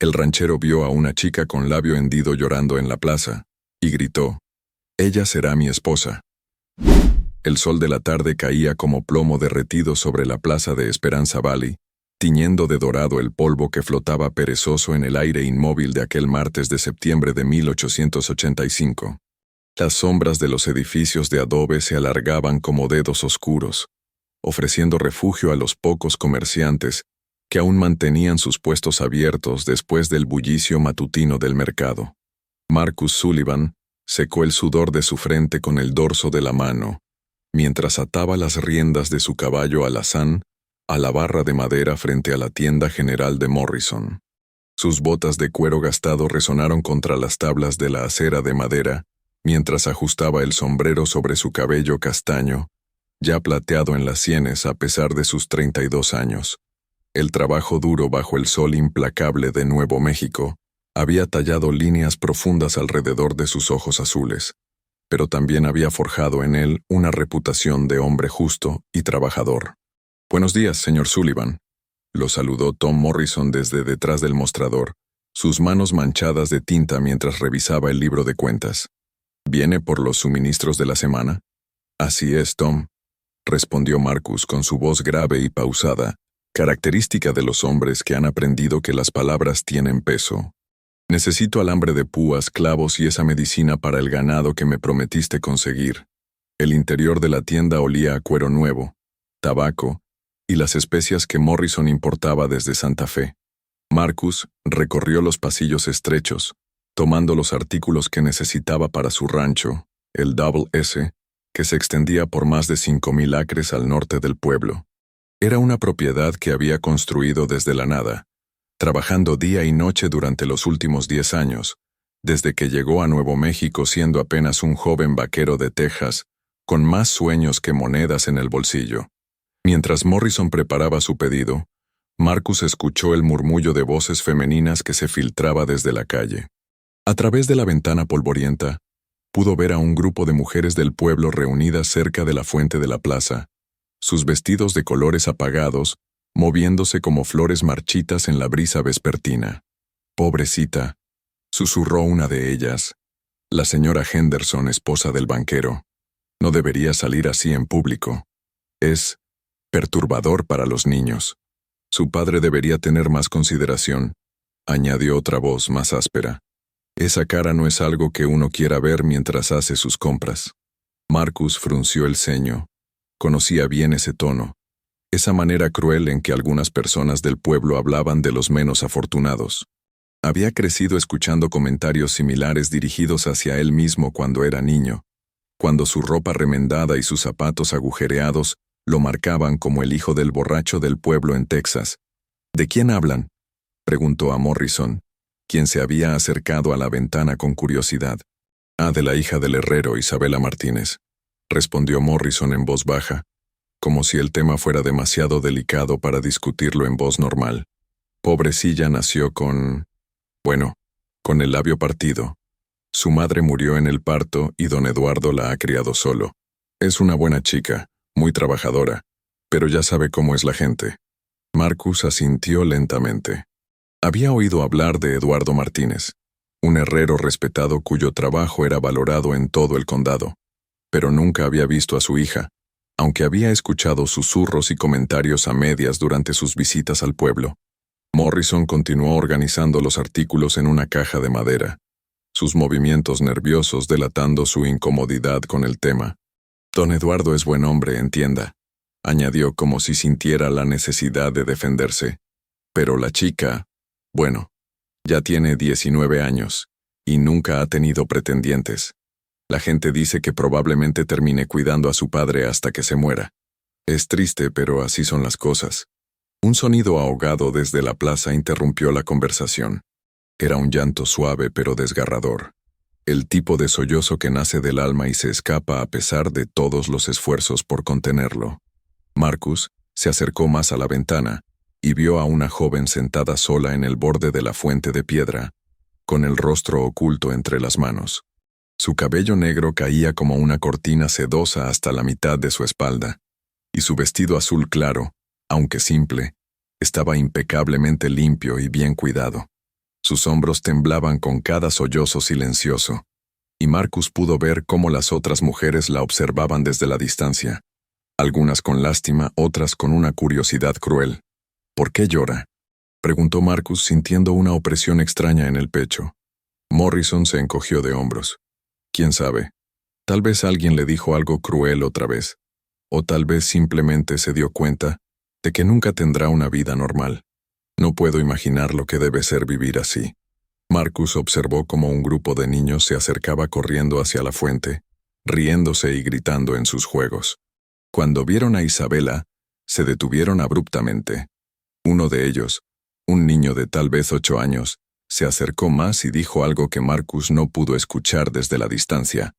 El ranchero vio a una chica con labio hendido llorando en la plaza, y gritó: «Ella será mi esposa». El sol de la tarde caía como plomo derretido sobre la plaza de Esperanza Valley, tiñendo de dorado el polvo que flotaba perezoso en el aire inmóvil de aquel martes de septiembre de 1885. Las sombras de los edificios de adobe se alargaban como dedos oscuros, ofreciendo refugio a los pocos comerciantes que aún mantenían sus puestos abiertos después del bullicio matutino del mercado. Marcus Sullivan secó el sudor de su frente con el dorso de la mano, mientras ataba las riendas de su caballo alazán a la barra de madera frente a la tienda general de Morrison. Sus botas de cuero gastado resonaron contra las tablas de la acera de madera, mientras ajustaba el sombrero sobre su cabello castaño, ya plateado en las sienes a pesar de sus 32 años. El trabajo duro bajo el sol implacable de Nuevo México había tallado líneas profundas alrededor de sus ojos azules, pero también había forjado en él una reputación de hombre justo y trabajador. «Buenos días, señor Sullivan», lo saludó Tom Morrison desde detrás del mostrador, sus manos manchadas de tinta mientras revisaba el libro de cuentas. «¿Viene por los suministros de la semana?» «Así es, Tom», respondió Marcus con su voz grave y pausada, característica de los hombres que han aprendido que las palabras tienen peso. «Necesito alambre de púas, clavos y esa medicina para el ganado que me prometiste conseguir». El interior de la tienda olía a cuero nuevo, tabaco y las especias que Morrison importaba desde Santa Fe. Marcus recorrió los pasillos estrechos, tomando los artículos que necesitaba para su rancho, el Double S, que se extendía por más de 5,000 acres al norte del pueblo. Era una propiedad que había construido desde la nada, trabajando día y noche durante los últimos 10 años, desde que llegó a Nuevo México siendo apenas un joven vaquero de Texas, con más sueños que monedas en el bolsillo. Mientras Morrison preparaba su pedido, Marcus escuchó el murmullo de voces femeninas que se filtraba desde la calle. A través de la ventana polvorienta, pudo ver a un grupo de mujeres del pueblo reunidas cerca de la fuente de la plaza, sus vestidos de colores apagados, moviéndose como flores marchitas en la brisa vespertina. «Pobrecita», susurró una de ellas, la señora Henderson, esposa del banquero. «No debería salir así en público. Es perturbador para los niños. Su padre debería tener más consideración», añadió otra voz más áspera. «Esa cara no es algo que uno quiera ver mientras hace sus compras». Marcus frunció el ceño. Conocía bien ese tono, esa manera cruel en que algunas personas del pueblo hablaban de los menos afortunados. Había crecido escuchando comentarios similares dirigidos hacia él mismo cuando era niño, cuando su ropa remendada y sus zapatos agujereados lo marcaban como el hijo del borracho del pueblo en Texas. «¿De quién hablan?», preguntó a Morrison, quien se había acercado a la ventana con curiosidad. «Ah, de la hija del herrero, Isabela Martínez», respondió Morrison en voz baja, como si el tema fuera demasiado delicado para discutirlo en voz normal. «Pobrecilla nació con el labio partido. Su madre murió en el parto y don Eduardo la ha criado solo. Es una buena chica, muy trabajadora, pero ya sabe cómo es la gente». Marcus asintió lentamente. Había oído hablar de Eduardo Martínez, un herrero respetado cuyo trabajo era valorado en todo el condado, pero nunca había visto a su hija, aunque había escuchado susurros y comentarios a medias durante sus visitas al pueblo. Morrison continuó organizando los artículos en una caja de madera, sus movimientos nerviosos delatando su incomodidad con el tema. «Don Eduardo es buen hombre, entienda», añadió como si sintiera la necesidad de defenderse. «Pero la chica, ya tiene 19 años, y nunca ha tenido pretendientes. La gente dice que probablemente termine cuidando a su padre hasta que se muera. Es triste, pero así son las cosas». Un sonido ahogado desde la plaza interrumpió la conversación. Era un llanto suave pero desgarrador, el tipo de sollozo que nace del alma y se escapa a pesar de todos los esfuerzos por contenerlo. Marcus se acercó más a la ventana y vio a una joven sentada sola en el borde de la fuente de piedra, con el rostro oculto entre las manos. Su cabello negro caía como una cortina sedosa hasta la mitad de su espalda, y su vestido azul claro, aunque simple, estaba impecablemente limpio y bien cuidado. Sus hombros temblaban con cada sollozo silencioso, y Marcus pudo ver cómo las otras mujeres la observaban desde la distancia, algunas con lástima, otras con una curiosidad cruel. ¿Por qué llora?, preguntó Marcus sintiendo una opresión extraña en el pecho. Morrison se encogió de hombros. ¿Quién sabe? Tal vez alguien le dijo algo cruel otra vez, o tal vez simplemente se dio cuenta de que nunca tendrá una vida normal. No puedo imaginar lo que debe ser vivir así. Marcus observó cómo un grupo de niños se acercaba corriendo hacia la fuente, riéndose y gritando en sus juegos. Cuando vieron a Isabela, se detuvieron abruptamente. Uno de ellos, un niño de tal vez 8 años, se acercó más y dijo algo que Marcus no pudo escuchar desde la distancia.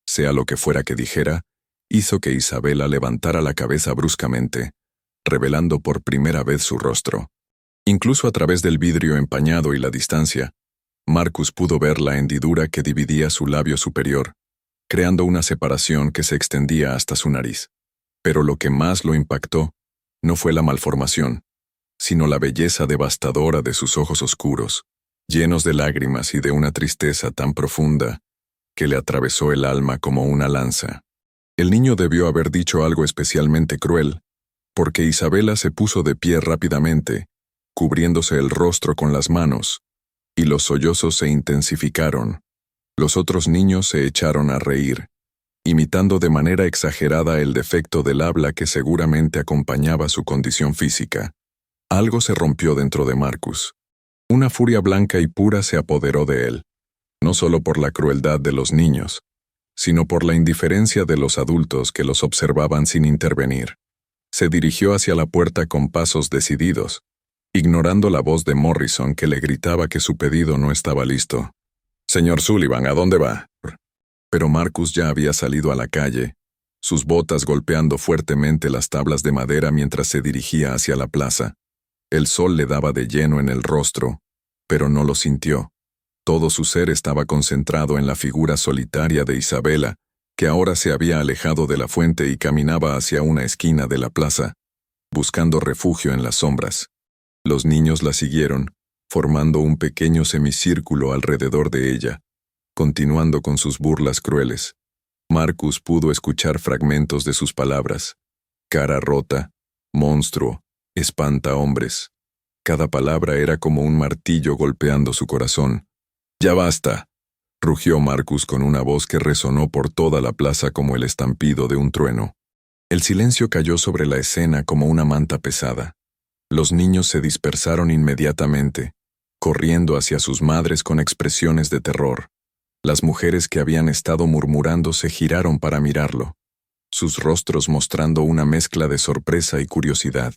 Sea lo que fuera que dijera, hizo que Isabela levantara la cabeza bruscamente, revelando por primera vez su rostro. Incluso a través del vidrio empañado y la distancia, Marcus pudo ver la hendidura que dividía su labio superior, creando una separación que se extendía hasta su nariz. Pero lo que más lo impactó no fue la malformación, sino la belleza devastadora de sus ojos oscuros, llenos de lágrimas y de una tristeza tan profunda que le atravesó el alma como una lanza. El niño debió haber dicho algo especialmente cruel, porque Isabela se puso de pie rápidamente, cubriéndose el rostro con las manos, y los sollozos se intensificaron. Los otros niños se echaron a reír, imitando de manera exagerada el defecto del habla que seguramente acompañaba su condición física. Algo se rompió dentro de Marcus. Una furia blanca y pura se apoderó de él, no solo por la crueldad de los niños, sino por la indiferencia de los adultos que los observaban sin intervenir. Se dirigió hacia la puerta con pasos decididos, ignorando la voz de Morrison que le gritaba que su pedido no estaba listo. «Señor Sullivan, ¿a dónde va?» Pero Marcus ya había salido a la calle, sus botas golpeando fuertemente las tablas de madera mientras se dirigía hacia la plaza. El sol le daba de lleno en el rostro, pero no lo sintió. Todo su ser estaba concentrado en la figura solitaria de Isabela, que ahora se había alejado de la fuente y caminaba hacia una esquina de la plaza, buscando refugio en las sombras. Los niños la siguieron, formando un pequeño semicírculo alrededor de ella, continuando con sus burlas crueles. Marcus pudo escuchar fragmentos de sus palabras. Cara rota, monstruo, espantahombres. Cada palabra era como un martillo golpeando su corazón. «¡Ya basta!», rugió Marcus con una voz que resonó por toda la plaza como el estampido de un trueno. El silencio cayó sobre la escena como una manta pesada. Los niños se dispersaron inmediatamente, corriendo hacia sus madres con expresiones de terror. Las mujeres que habían estado murmurando se giraron para mirarlo, sus rostros mostrando una mezcla de sorpresa y curiosidad.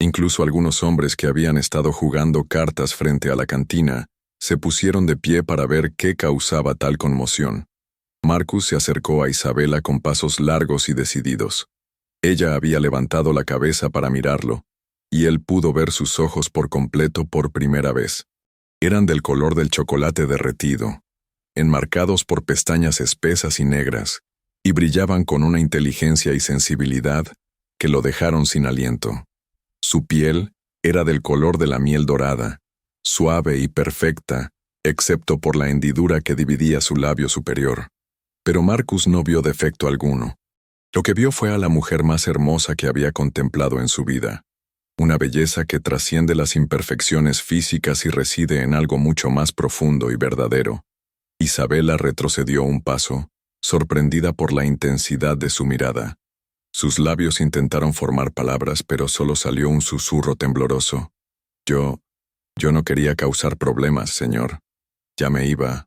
Incluso algunos hombres que habían estado jugando cartas frente a la cantina se pusieron de pie para ver qué causaba tal conmoción. Marcus se acercó a Isabela con pasos largos y decididos. Ella había levantado la cabeza para mirarlo, y él pudo ver sus ojos por completo por primera vez. Eran del color del chocolate derretido, enmarcados por pestañas espesas y negras, y brillaban con una inteligencia y sensibilidad que lo dejaron sin aliento. Su piel era del color de la miel dorada, suave y perfecta, excepto por la hendidura que dividía su labio superior. Pero Marcus no vio defecto alguno. Lo que vio fue a la mujer más hermosa que había contemplado en su vida. Una belleza que trasciende las imperfecciones físicas y reside en algo mucho más profundo y verdadero. Isabela retrocedió un paso, sorprendida por la intensidad de su mirada. Sus labios intentaron formar palabras, pero solo salió un susurro tembloroso. Yo no quería causar problemas, señor. Ya me iba.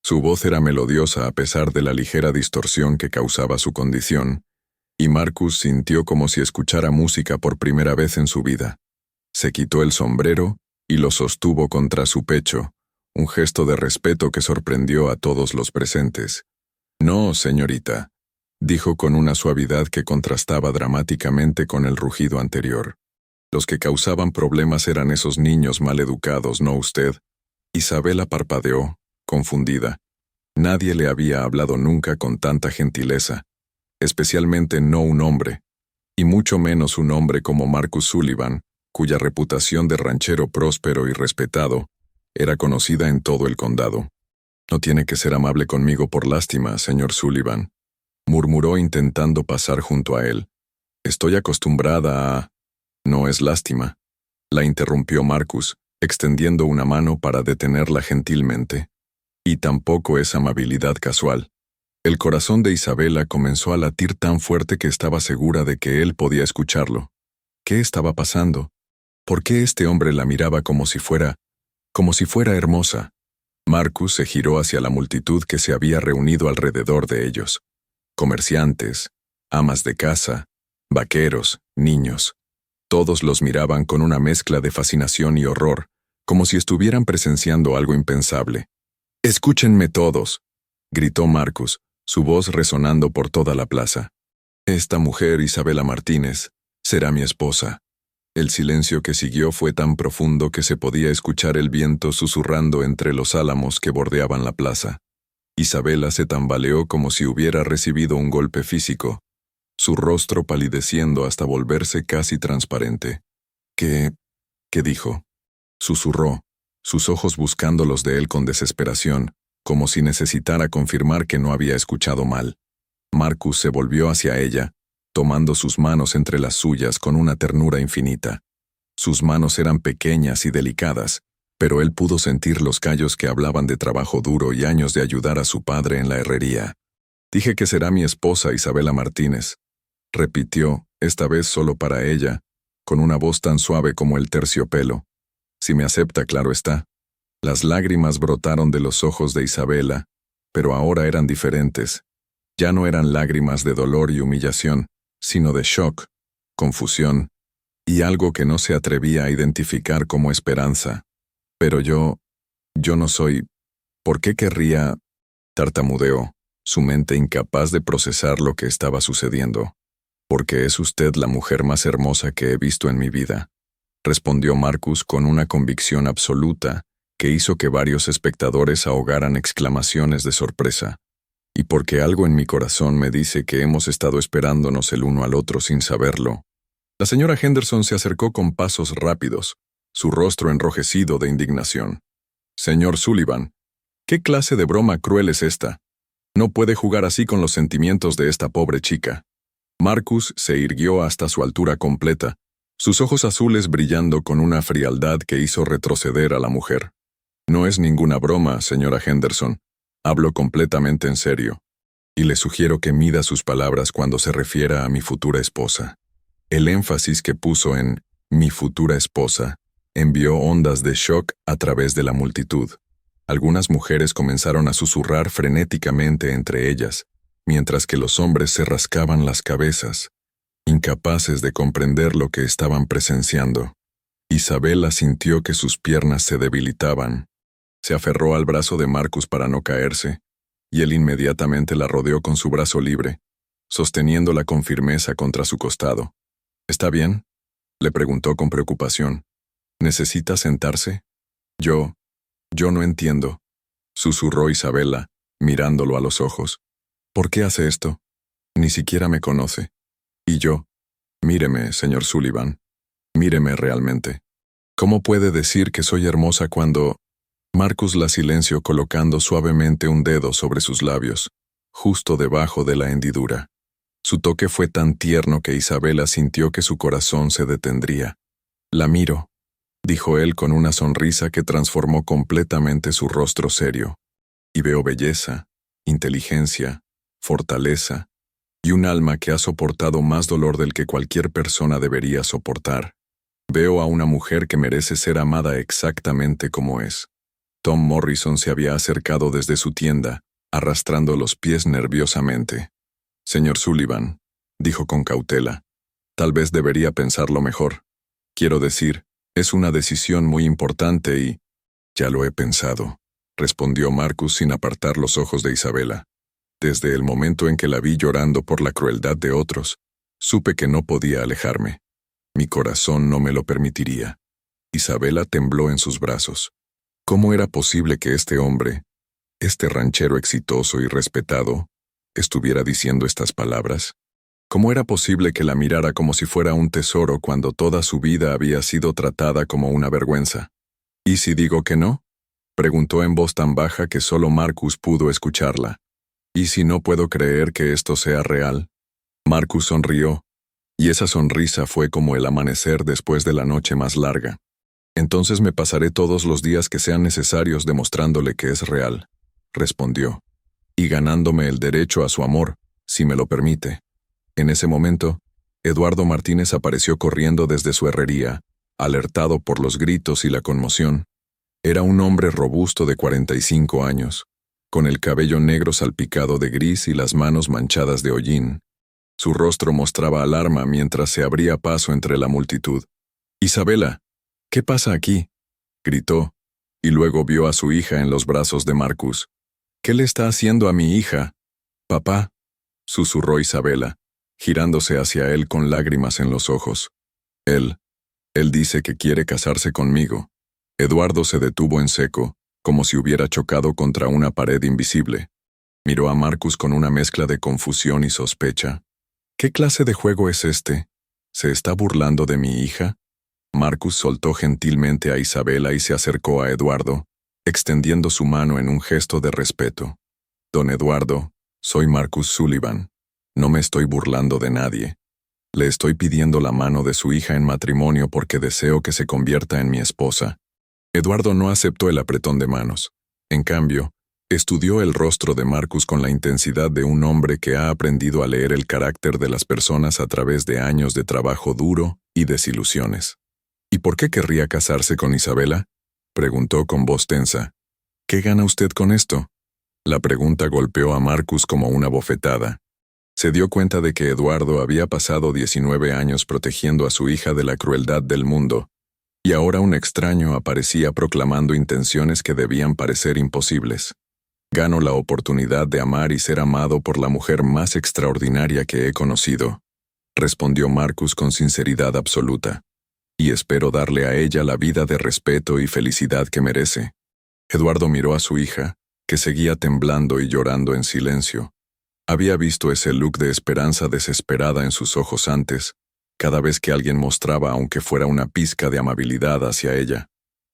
Su voz era melodiosa a pesar de la ligera distorsión que causaba su condición, y Marcus sintió como si escuchara música por primera vez en su vida. Se quitó el sombrero y lo sostuvo contra su pecho, un gesto de respeto que sorprendió a todos los presentes. «No, señorita», dijo con una suavidad que contrastaba dramáticamente con el rugido anterior. «Los que causaban problemas eran esos niños mal educados, no usted». Isabela parpadeó, confundida. Nadie le había hablado nunca con tanta gentileza, especialmente no un hombre, y mucho menos un hombre como Marcus Sullivan, cuya reputación de ranchero próspero y respetado Era conocida en todo el condado. No tiene que ser amable conmigo por lástima, señor Sullivan, murmuró intentando pasar junto a él. Estoy acostumbrada a... No es lástima, la interrumpió Marcus, extendiendo una mano para detenerla gentilmente. Y tampoco es amabilidad casual. El corazón de Isabela comenzó a latir tan fuerte que estaba segura de que él podía escucharlo. ¿Qué estaba pasando? ¿Por qué este hombre la miraba como si fuera hermosa? Marcus se giró hacia la multitud que se había reunido alrededor de ellos. Comerciantes, amas de casa, vaqueros, niños. Todos los miraban con una mezcla de fascinación y horror, como si estuvieran presenciando algo impensable. «Escúchenme todos», gritó Marcus, su voz resonando por toda la plaza. «Esta mujer, Isabela Martínez, será mi esposa». El silencio que siguió fue tan profundo que se podía escuchar el viento susurrando entre los álamos que bordeaban la plaza. Isabela se tambaleó como si hubiera recibido un golpe físico, su rostro palideciendo hasta volverse casi transparente. ¿Qué dijo? Susurró, sus ojos buscando los de él con desesperación, como si necesitara confirmar que no había escuchado mal. Marcus se volvió hacia ella, tomando sus manos entre las suyas con una ternura infinita. Sus manos eran pequeñas y delicadas, pero él pudo sentir los callos que hablaban de trabajo duro y años de ayudar a su padre en la herrería. «Dije que será mi esposa, Isabela Martínez», repitió, esta vez solo para ella, con una voz tan suave como el terciopelo. «Si me acepta, claro está». Las lágrimas brotaron de los ojos de Isabela, pero ahora eran diferentes. Ya no eran lágrimas de dolor y humillación, sino de shock, confusión, y algo que no se atrevía a identificar como esperanza. «Pero yo no soy... ¿Por qué querría...?» tartamudeó, su mente incapaz de procesar lo que estaba sucediendo. «Porque es usted la mujer más hermosa que he visto en mi vida», respondió Marcus con una convicción absoluta que hizo que varios espectadores ahogaran exclamaciones de sorpresa. «Y porque algo en mi corazón me dice que hemos estado esperándonos el uno al otro sin saberlo». La señora Henderson se acercó con pasos rápidos, su rostro enrojecido de indignación. «Señor Sullivan, ¿qué clase de broma cruel es esta? No puede jugar así con los sentimientos de esta pobre chica». Marcus se irguió hasta su altura completa, sus ojos azules brillando con una frialdad que hizo retroceder a la mujer. «No es ninguna broma, señora Henderson. Hablo completamente en serio. Y le sugiero que mida sus palabras cuando se refiera a mi futura esposa». El énfasis que puso en «mi futura esposa» envió ondas de shock a través de la multitud. Algunas mujeres comenzaron a susurrar frenéticamente entre ellas, mientras que los hombres se rascaban las cabezas, incapaces de comprender lo que estaban presenciando. Isabela sintió que sus piernas se debilitaban. Se aferró al brazo de Marcus para no caerse, y él inmediatamente la rodeó con su brazo libre, sosteniéndola con firmeza contra su costado. «¿Está bien?», le preguntó con preocupación. «¿Necesita sentarse?» Yo no entiendo», susurró Isabela, mirándolo a los ojos. «¿Por qué hace esto? Ni siquiera me conoce. Y yo, míreme, señor Sullivan, míreme realmente. ¿Cómo puede decir que soy hermosa cuando...?» Marcus la silenció colocando suavemente un dedo sobre sus labios, justo debajo de la hendidura. Su toque fue tan tierno que Isabela sintió que su corazón se detendría. «La miro», dijo él con una sonrisa que transformó completamente su rostro serio. «Y veo belleza, inteligencia, fortaleza, y un alma que ha soportado más dolor del que cualquier persona debería soportar. Veo a una mujer que merece ser amada exactamente como es». Tom Morrison se había acercado desde su tienda, arrastrando los pies nerviosamente. «Señor Sullivan», dijo con cautela, «tal vez debería pensarlo mejor. Quiero decir, es una decisión muy importante y...» «Ya lo he pensado», respondió Marcus sin apartar los ojos de Isabela. «Desde el momento en que la vi llorando por la crueldad de otros, supe que no podía alejarme. Mi corazón no me lo permitiría». Isabela tembló en sus brazos. ¿Cómo era posible que este hombre, este ranchero exitoso y respetado, estuviera diciendo estas palabras? ¿Cómo era posible que la mirara como si fuera un tesoro cuando toda su vida había sido tratada como una vergüenza? ¿Y si digo que no?, Preguntó en voz tan baja que solo Marcus pudo escucharla. ¿Y si no puedo creer que esto sea real? Marcus sonrió, y esa sonrisa fue como el amanecer después de la noche más larga. Entonces me pasaré todos los días que sean necesarios demostrándole que es real, respondió, y ganándome el derecho a su amor, si me lo permite. En ese momento, Eduardo Martínez apareció corriendo desde su herrería, alertado por los gritos y la conmoción. Era un hombre robusto de 45 años, con el cabello negro salpicado de gris y las manos manchadas de hollín. Su rostro mostraba alarma mientras se abría paso entre la multitud. «Isabela, ¿qué pasa aquí?», gritó, y luego vio a su hija en los brazos de Marcus. «¿Qué le está haciendo a mi hija?» «Papá», susurró Isabela, girándose hacia él con lágrimas en los ojos. Él dice que quiere casarse conmigo». Eduardo se detuvo en seco, como si hubiera chocado contra una pared invisible. Miró a Marcus con una mezcla de confusión y sospecha. «¿Qué clase de juego es este? ¿Se está burlando de mi hija?» Marcus soltó gentilmente a Isabela y se acercó a Eduardo, extendiendo su mano en un gesto de respeto. «Don Eduardo, soy Marcus Sullivan. No me estoy burlando de nadie. Le estoy pidiendo la mano de su hija en matrimonio porque deseo que se convierta en mi esposa». Eduardo no aceptó el apretón de manos. En cambio, estudió el rostro de Marcus con la intensidad de un hombre que ha aprendido a leer el carácter de las personas a través de años de trabajo duro y desilusiones. «¿Y por qué querría casarse con Isabela?», preguntó con voz tensa. «¿Qué gana usted con esto?». La pregunta golpeó a Marcus como una bofetada. Se dio cuenta de que Eduardo había pasado 19 años protegiendo a su hija de la crueldad del mundo, y ahora un extraño aparecía proclamando intenciones que debían parecer imposibles. «Gano la oportunidad de amar y ser amado por la mujer más extraordinaria que he conocido», respondió Marcus con sinceridad absoluta. «Y espero darle a ella la vida de respeto y felicidad que merece». Eduardo miró a su hija, que seguía temblando y llorando en silencio. Había visto ese look de esperanza desesperada en sus ojos antes, cada vez que alguien mostraba aunque fuera una pizca de amabilidad hacia ella.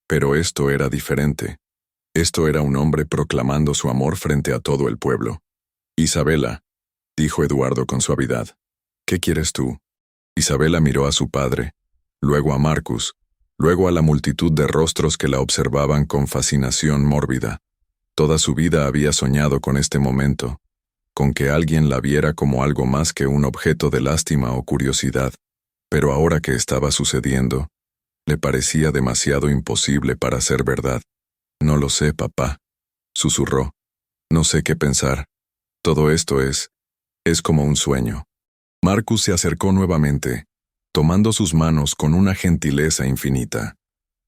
Pero esto era diferente. Esto era un hombre proclamando su amor frente a todo el pueblo. «Isabela», dijo Eduardo con suavidad, «¿qué quieres tú?». Isabela miró a su padre, luego a Marcus, luego a la multitud de rostros que la observaban con fascinación mórbida. Toda su vida había soñado con este momento, con que alguien la viera como algo más que un objeto de lástima o curiosidad. Pero ahora que estaba sucediendo, le parecía demasiado imposible para ser verdad. «No lo sé, papá», susurró. «No sé qué pensar. Todo esto es como un sueño». Marcus se acercó nuevamente, tomando sus manos con una gentileza infinita.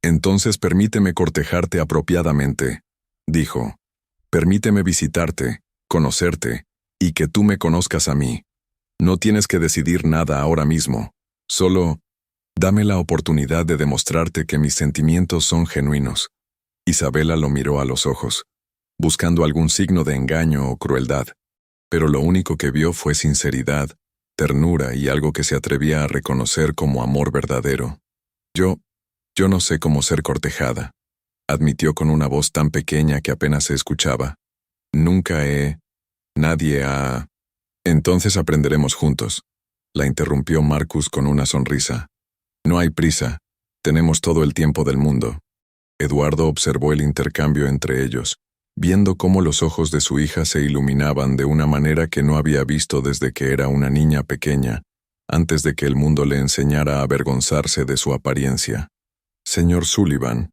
«Entonces permíteme cortejarte apropiadamente», dijo. «Permíteme visitarte, conocerte, y que tú me conozcas a mí. No tienes que decidir nada ahora mismo. Solo, dame la oportunidad de demostrarte que mis sentimientos son genuinos». Isabela lo miró a los ojos, buscando algún signo de engaño o crueldad, pero lo único que vio fue sinceridad, ternura y algo que se atrevía a reconocer como amor verdadero. Yo no sé cómo ser cortejada», admitió con una voz tan pequeña que apenas se escuchaba. Nadie ha... «Entonces aprenderemos juntos», la interrumpió Marcus con una sonrisa. «No hay prisa, tenemos todo el tiempo del mundo». Eduardo observó el intercambio entre ellos, viendo cómo los ojos de su hija se iluminaban de una manera que no había visto desde que era una niña pequeña, antes de que el mundo le enseñara a avergonzarse de su apariencia. «Señor Sullivan»,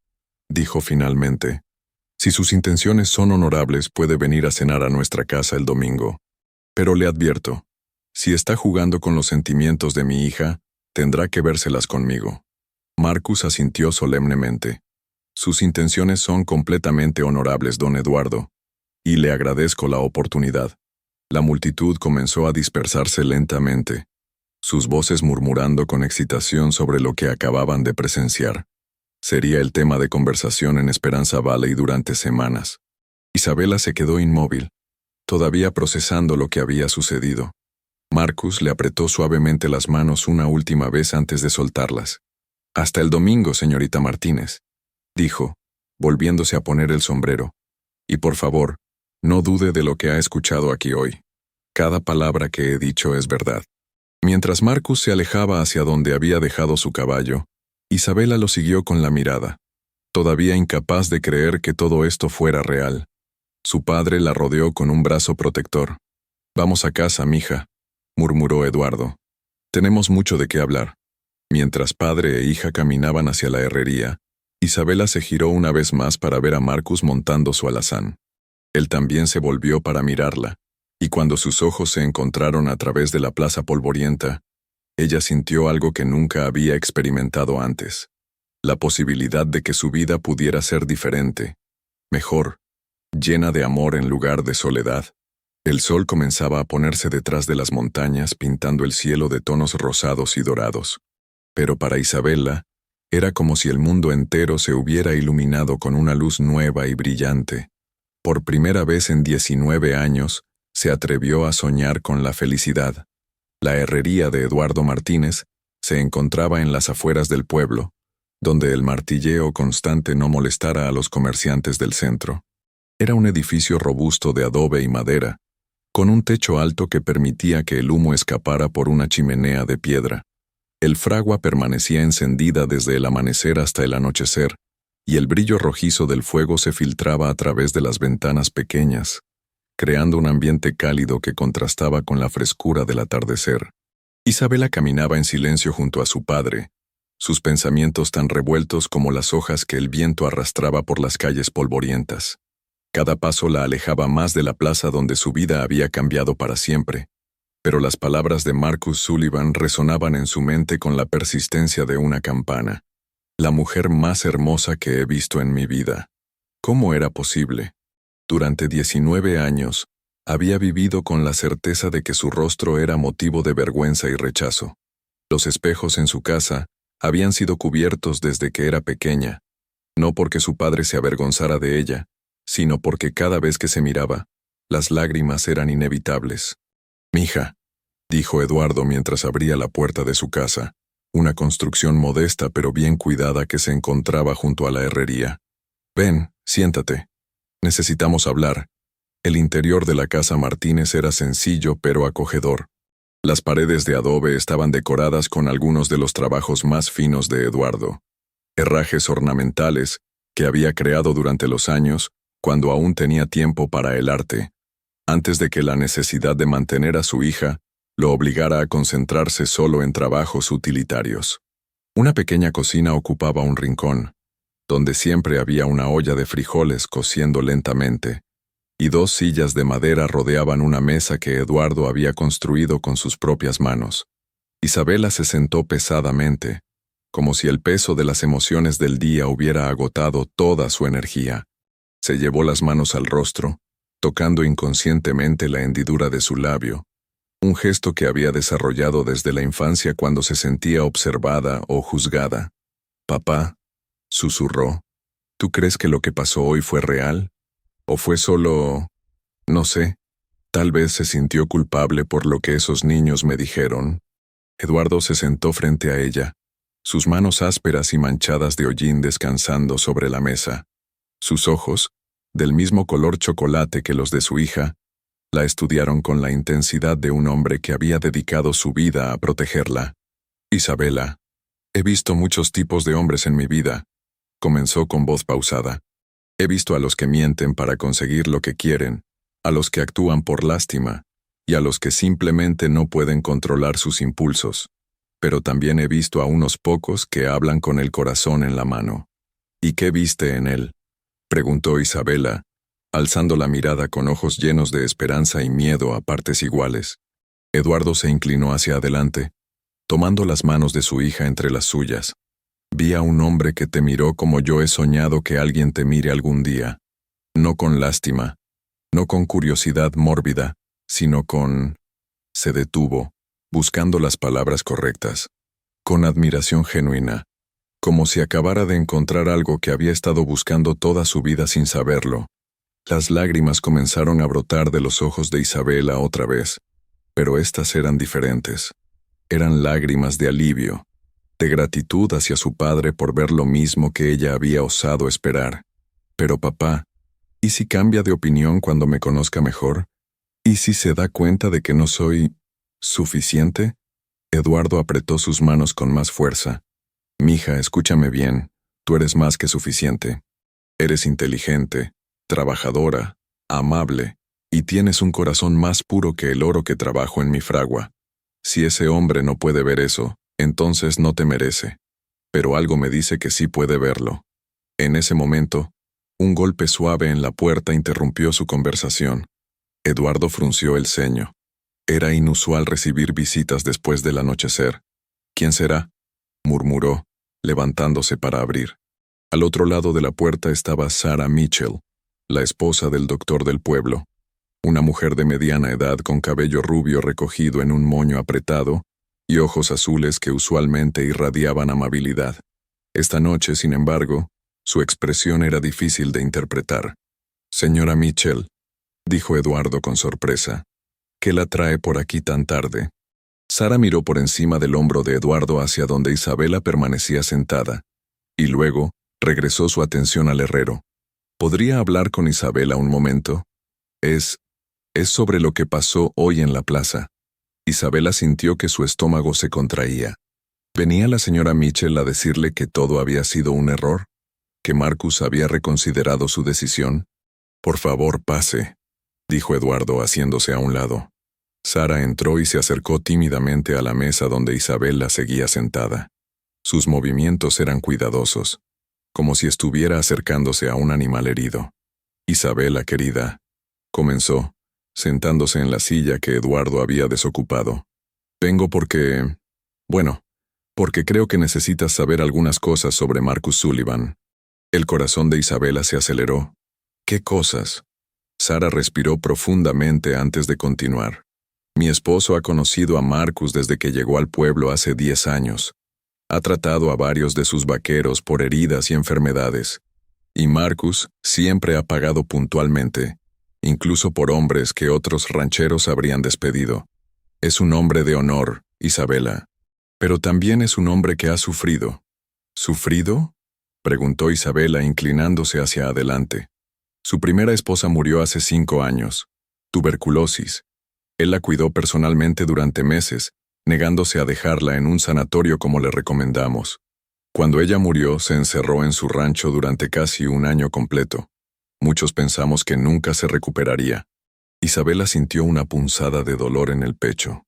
dijo finalmente, «si sus intenciones son honorables puede venir a cenar a nuestra casa el domingo. Pero le advierto, si está jugando con los sentimientos de mi hija, tendrá que vérselas conmigo». Marcus asintió solemnemente. «Sus intenciones son completamente honorables, don Eduardo, y le agradezco la oportunidad». La multitud comenzó a dispersarse lentamente, sus voces murmurando con excitación sobre lo que acababan de presenciar. Sería el tema de conversación en Esperanza Valley durante semanas. Isabela se quedó inmóvil, todavía procesando lo que había sucedido. Marcus le apretó suavemente las manos una última vez antes de soltarlas. «Hasta el domingo, señorita Martínez», dijo, volviéndose a poner el sombrero. Y por favor, no dude de lo que ha escuchado aquí hoy. Cada palabra que he dicho es verdad. Mientras Marcus se alejaba hacia donde había dejado su caballo, Isabela lo siguió con la mirada, todavía incapaz de creer que todo esto fuera real. Su padre la rodeó con un brazo protector. «Vamos a casa, mija», murmuró Eduardo. «Tenemos mucho de qué hablar». Mientras padre e hija caminaban hacia la herrería, Isabela se giró una vez más para ver a Marcus montando su alazán. Él también se volvió para mirarla, y cuando sus ojos se encontraron a través de la plaza polvorienta, ella sintió algo que nunca había experimentado antes. La posibilidad de que su vida pudiera ser diferente, mejor, llena de amor en lugar de soledad. El sol comenzaba a ponerse detrás de las montañas, pintando el cielo de tonos rosados y dorados. Pero para Isabela, era como si el mundo entero se hubiera iluminado con una luz nueva y brillante. Por primera vez en 19 años, se atrevió a soñar con la felicidad. La herrería de Eduardo Martínez se encontraba en las afueras del pueblo, donde el martilleo constante no molestara a los comerciantes del centro. Era un edificio robusto de adobe y madera, con un techo alto que permitía que el humo escapara por una chimenea de piedra. El fragua permanecía encendida desde el amanecer hasta el anochecer, y el brillo rojizo del fuego se filtraba a través de las ventanas pequeñas, creando un ambiente cálido que contrastaba con la frescura del atardecer. Isabela caminaba en silencio junto a su padre, sus pensamientos tan revueltos como las hojas que el viento arrastraba por las calles polvorientas. Cada paso la alejaba más de la plaza donde su vida había cambiado para siempre, pero las palabras de Marcus Sullivan resonaban en su mente con la persistencia de una campana. La mujer más hermosa que he visto en mi vida. ¿Cómo era posible? Durante 19 años, había vivido con la certeza de que su rostro era motivo de vergüenza y rechazo. Los espejos en su casa habían sido cubiertos desde que era pequeña, no porque su padre se avergonzara de ella, sino porque cada vez que se miraba, las lágrimas eran inevitables. «Mija», dijo Eduardo mientras abría la puerta de su casa, una construcción modesta pero bien cuidada que se encontraba junto a la herrería. «Ven, siéntate. Necesitamos hablar». El interior de la casa Martínez era sencillo pero acogedor. Las paredes de adobe estaban decoradas con algunos de los trabajos más finos de Eduardo. Herrajes ornamentales que había creado durante los años, cuando aún tenía tiempo para el arte, antes de que la necesidad de mantener a su hija lo obligara a concentrarse solo en trabajos utilitarios. Una pequeña cocina ocupaba un rincón, donde siempre había una olla de frijoles cociendo lentamente, y 2 sillas de madera rodeaban una mesa que Eduardo había construido con sus propias manos. Isabela se sentó pesadamente, como si el peso de las emociones del día hubiera agotado toda su energía. Se llevó las manos al rostro, tocando inconscientemente la hendidura de su labio, un gesto que había desarrollado desde la infancia cuando se sentía observada o juzgada. «Papá», susurró, «¿tú crees que lo que pasó hoy fue real? ¿O fue solo... no sé? Tal vez se sintió culpable por lo que esos niños me dijeron». Eduardo se sentó frente a ella, sus manos ásperas y manchadas de hollín descansando sobre la mesa. Sus ojos, del mismo color chocolate que los de su hija, la estudiaron con la intensidad de un hombre que había dedicado su vida a protegerla. «Isabela, he visto muchos tipos de hombres en mi vida», comenzó con voz pausada. «He visto a los que mienten para conseguir lo que quieren, a los que actúan por lástima, y a los que simplemente no pueden controlar sus impulsos. Pero también he visto a unos pocos que hablan con el corazón en la mano». «¿Y qué viste en él?», preguntó Isabela, alzando la mirada con ojos llenos de esperanza y miedo a partes iguales. Eduardo se inclinó hacia adelante, tomando las manos de su hija entre las suyas. «Vi a un hombre que te miró como yo he soñado que alguien te mire algún día. No con lástima, no con curiosidad mórbida, sino con...». Se detuvo, buscando las palabras correctas. «Con admiración genuina, como si acabara de encontrar algo que había estado buscando toda su vida sin saberlo». Las lágrimas comenzaron a brotar de los ojos de Isabela otra vez, pero estas eran diferentes. Eran lágrimas de alivio, de gratitud hacia su padre por ver lo mismo que ella había osado esperar. Pero papá, ¿y si cambia de opinión cuando me conozca mejor? ¿Y si se da cuenta de que no soy suficiente? Eduardo apretó sus manos con más fuerza. Mija, escúchame bien, tú eres más que suficiente. Eres inteligente, trabajadora, amable, y tienes un corazón más puro que el oro que trabajo en mi fragua. Si ese hombre no puede ver eso, entonces no te merece. Pero algo me dice que sí puede verlo. En ese momento, un golpe suave en la puerta interrumpió su conversación. Eduardo frunció el ceño. Era inusual recibir visitas después del anochecer. ¿Quién será?, murmuró, levantándose para abrir. Al otro lado de la puerta estaba Sarah Mitchell, la esposa del doctor del pueblo, una mujer de mediana edad con cabello rubio recogido en un moño apretado y ojos azules que usualmente irradiaban amabilidad. Esta noche, sin embargo, su expresión era difícil de interpretar. «Señora Mitchell», dijo Eduardo con sorpresa, «¿qué la trae por aquí tan tarde?» Sara miró por encima del hombro de Eduardo hacia donde Isabela permanecía sentada, y luego regresó su atención al herrero. «¿Podría hablar con Isabela un momento? Es sobre lo que pasó hoy en la plaza». Isabela sintió que su estómago se contraía. ¿Venía la señora Mitchell a decirle que todo había sido un error? ¿Que Marcus había reconsiderado su decisión? «Por favor, pase», dijo Eduardo haciéndose a un lado. Sara entró y se acercó tímidamente a la mesa donde Isabela seguía sentada. Sus movimientos eran cuidadosos, como si estuviera acercándose a un animal herido. «Isabela, querida», comenzó, sentándose en la silla que Eduardo había desocupado. «Vengo porque creo que necesitas saber algunas cosas sobre Marcus Sullivan». El corazón de Isabela se aceleró. «¿Qué cosas?». Sara respiró profundamente antes de continuar. «Mi esposo ha conocido a Marcus desde que llegó al pueblo hace 10 años. Ha tratado a varios de sus vaqueros por heridas y enfermedades. Y Marcus siempre ha pagado puntualmente, incluso por hombres que otros rancheros habrían despedido. Es un hombre de honor, Isabela. Pero también es un hombre que ha sufrido». «¿Sufrido?», preguntó Isabela inclinándose hacia adelante. «Su primera esposa murió hace 5 años. Tuberculosis. Él la cuidó personalmente durante meses, negándose a dejarla en un sanatorio como le recomendamos. Cuando ella murió, se encerró en su rancho durante casi 1 año completo. Muchos pensamos que nunca se recuperaría». Isabela sintió una punzada de dolor en el pecho.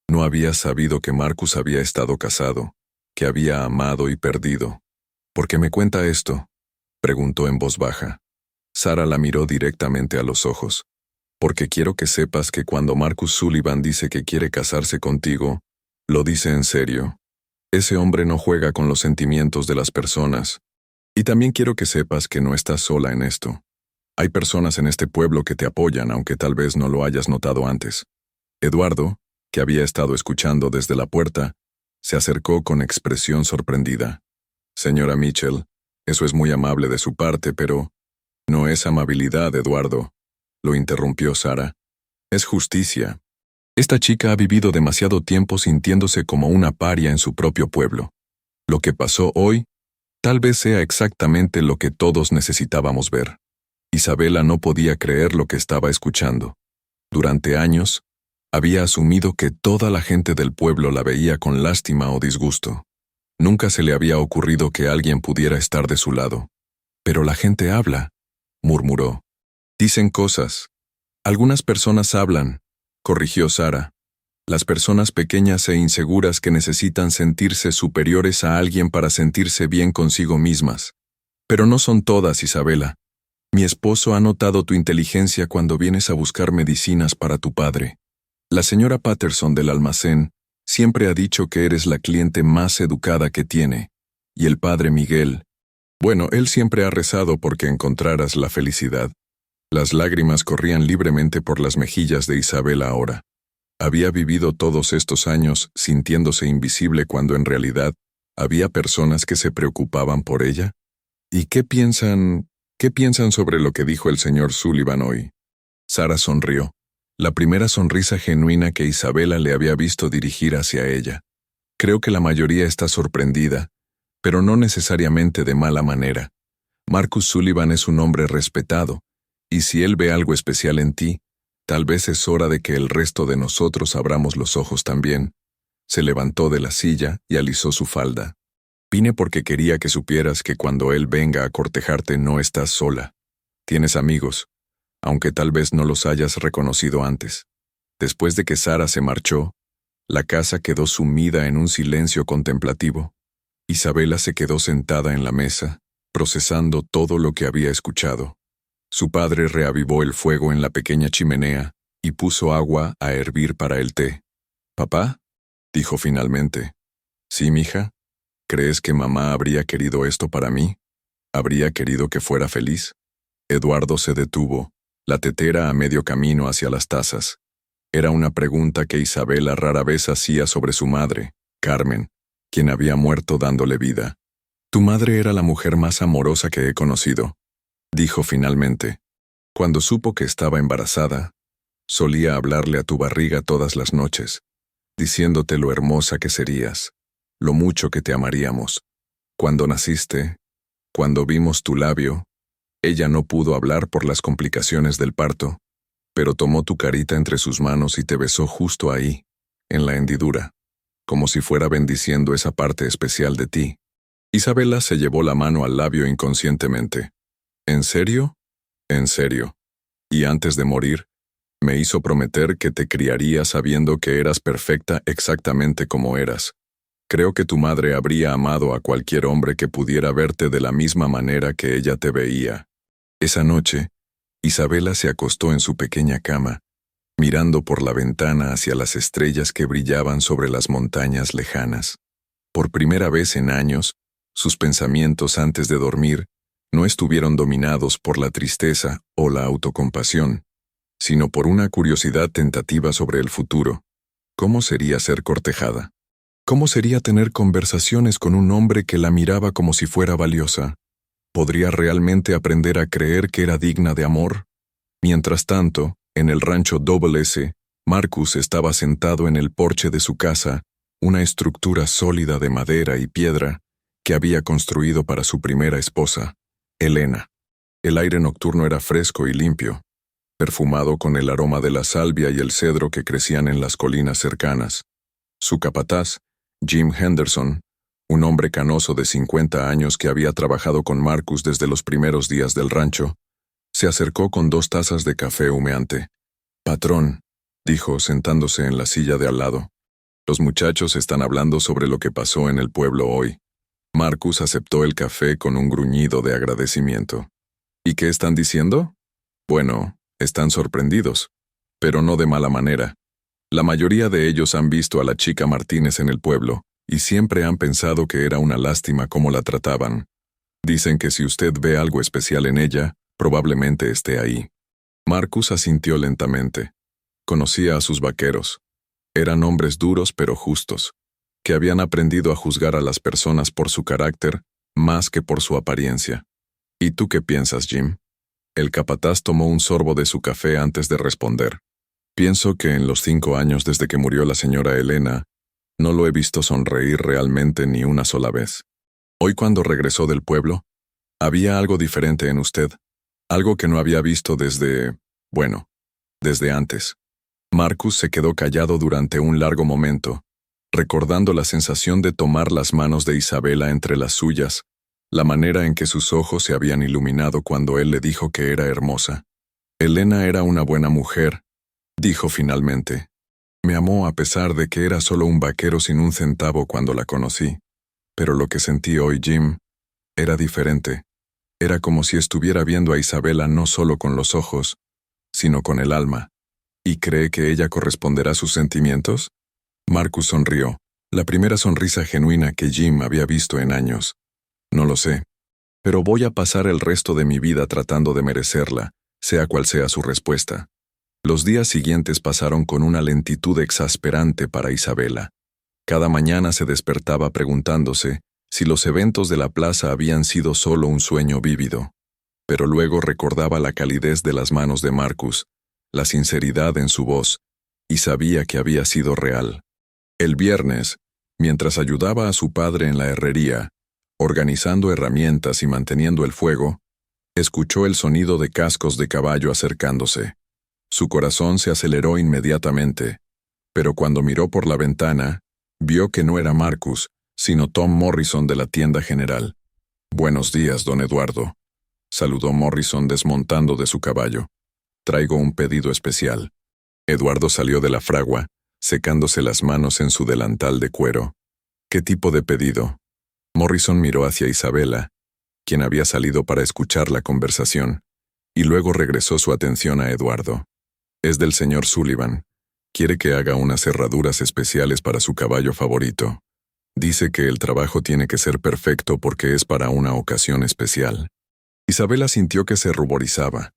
No había sabido que Marcus había estado casado, que había amado y perdido. «¿Por qué me cuenta esto?», preguntó en voz baja. Sara la miró directamente a los ojos. «Porque quiero que sepas que cuando Marcus Sullivan dice que quiere casarse contigo, lo dice en serio. Ese hombre no juega con los sentimientos de las personas. Y también quiero que sepas que no estás sola en esto. Hay personas en este pueblo que te apoyan, aunque tal vez no lo hayas notado antes». Eduardo, que había estado escuchando desde la puerta, se acercó con expresión sorprendida. «Señora Mitchell, eso es muy amable de su parte, pero…». «No es amabilidad, Eduardo», lo interrumpió Sara. «Es justicia. Esta chica ha vivido demasiado tiempo sintiéndose como una paria en su propio pueblo. Lo que pasó hoy, tal vez sea exactamente lo que todos necesitábamos ver». Isabela no podía creer lo que estaba escuchando. Durante años, había asumido que toda la gente del pueblo la veía con lástima o disgusto. Nunca se le había ocurrido que alguien pudiera estar de su lado. «Pero la gente habla», murmuró. «Dicen cosas. Algunas personas hablan», corrigió Sara. «Las personas pequeñas e inseguras que necesitan sentirse superiores a alguien para sentirse bien consigo mismas. Pero no son todas, Isabela. Mi esposo ha notado tu inteligencia cuando vienes a buscar medicinas para tu padre. La señora Patterson del almacén siempre ha dicho que eres la cliente más educada que tiene. Y el padre Miguel. Bueno, él siempre ha rezado porque encontraras la felicidad». Las lágrimas corrían libremente por las mejillas de Isabela ahora. Había vivido todos estos años sintiéndose invisible cuando en realidad había personas que se preocupaban por ella. ¿Y qué piensan sobre lo que dijo el señor Sullivan hoy? Sara sonrió, la primera sonrisa genuina que Isabela le había visto dirigir hacia ella. «Creo que la mayoría está sorprendida, pero no necesariamente de mala manera. Marcus Sullivan es un hombre respetado, y si él ve algo especial en ti, tal vez es hora de que el resto de nosotros abramos los ojos también. Se levantó de la silla y alisó su falda. Vine porque quería que supieras que cuando él venga a cortejarte no estás sola. Tienes amigos, aunque tal vez no los hayas reconocido antes. Después de que Sara se marchó, la casa quedó sumida en un silencio contemplativo. Isabela se quedó sentada en la mesa, procesando todo lo que había escuchado. Su padre reavivó el fuego en la pequeña chimenea y puso agua a hervir para el té. «¿Papá?», dijo finalmente. «Sí, mija. ¿Crees que mamá habría querido esto para mí? ¿Habría querido que fuera feliz?». Eduardo se detuvo, la tetera a medio camino hacia las tazas. Era una pregunta que Isabela rara vez hacía sobre su madre, Carmen, quien había muerto dándole vida. «Tu madre era la mujer más amorosa que he conocido», dijo finalmente. «Cuando supo que estaba embarazada, solía hablarle a tu barriga todas las noches, diciéndote lo hermosa que serías, lo mucho que te amaríamos. Cuando naciste, cuando vimos tu labio, ella no pudo hablar por las complicaciones del parto, pero tomó tu carita entre sus manos y te besó justo ahí, en la hendidura, como si fuera bendiciendo esa parte especial de ti». Isabela se llevó la mano al labio inconscientemente. «¿En serio?». «En serio. Y antes de morir, me hizo prometer que te criaría sabiendo que eras perfecta exactamente como eras. Creo que tu madre habría amado a cualquier hombre que pudiera verte de la misma manera que ella te veía». Esa noche, Isabela se acostó en su pequeña cama, mirando por la ventana hacia las estrellas que brillaban sobre las montañas lejanas. Por primera vez en años, sus pensamientos antes de dormir no estuvieron dominados por la tristeza o la autocompasión, sino por una curiosidad tentativa sobre el futuro. ¿Cómo sería ser cortejada? ¿Cómo sería tener conversaciones con un hombre que la miraba como si fuera valiosa? ¿Podría realmente aprender a creer que era digna de amor? Mientras tanto, en el rancho S, Marcus estaba sentado en el porche de su casa, una estructura sólida de madera y piedra que había construido para su primera esposa, Elena. El aire nocturno era fresco y limpio, perfumado con el aroma de la salvia y el cedro que crecían en las colinas cercanas. Su capataz, Jim Henderson, un hombre canoso de 50 años que había trabajado con Marcus desde los primeros días del rancho, se acercó con 2 tazas de café humeante. «Patrón», dijo sentándose en la silla de al lado, «los muchachos están hablando sobre lo que pasó en el pueblo hoy». Marcus aceptó el café con un gruñido de agradecimiento. «¿Y qué están diciendo?». «Bueno, están sorprendidos, pero no de mala manera. La mayoría de ellos han visto a la chica Martínez en el pueblo y siempre han pensado que era una lástima cómo la trataban. Dicen que si usted ve algo especial en ella, probablemente esté ahí». Marcus asintió lentamente. Conocía a sus vaqueros. Eran hombres duros pero justos, que habían aprendido a juzgar a las personas por su carácter más que por su apariencia. «¿Y tú qué piensas, Jim?». El capataz tomó un sorbo de su café antes de responder. «Pienso que en los 5 años desde que murió la señora Elena, no lo he visto sonreír realmente ni una sola vez. Hoy cuando regresó del pueblo, había algo diferente en usted, algo que no había visto desde antes». Marcus se quedó callado durante un largo momento, recordando la sensación de tomar las manos de Isabela entre las suyas, la manera en que sus ojos se habían iluminado cuando él le dijo que era hermosa. «Elena era una buena mujer», dijo finalmente. «Me amó a pesar de que era solo un vaquero sin un centavo cuando la conocí. Pero lo que sentí hoy, Jim, era diferente. Era como si estuviera viendo a Isabela no solo con los ojos, sino con el alma». «¿Y cree que ella corresponderá a sus sentimientos?». Marcus sonrió, la primera sonrisa genuina que Jim había visto en años. «No lo sé, pero voy a pasar el resto de mi vida tratando de merecerla, sea cual sea su respuesta». Los días siguientes pasaron con una lentitud exasperante para Isabela. Cada mañana se despertaba preguntándose si los eventos de la plaza habían sido solo un sueño vívido. Pero luego recordaba la calidez de las manos de Marcus, la sinceridad en su voz, y sabía que había sido real. El viernes, mientras ayudaba a su padre en la herrería, organizando herramientas y manteniendo el fuego, escuchó el sonido de cascos de caballo acercándose. Su corazón se aceleró inmediatamente, pero cuando miró por la ventana, vio que no era Marcus, sino Tom Morrison de la tienda general. «Buenos días, don Eduardo», saludó Morrison desmontando de su caballo. «Traigo un pedido especial». Eduardo salió de la fragua, secándose las manos en su delantal de cuero. «¿Qué tipo de pedido?» Morrison miró hacia Isabela, quien había salido para escuchar la conversación, y luego regresó su atención a Eduardo. «Es del señor Sullivan. Quiere que haga unas cerraduras especiales para su caballo favorito. Dice que el trabajo tiene que ser perfecto porque es para una ocasión especial». Isabela sintió que se ruborizaba.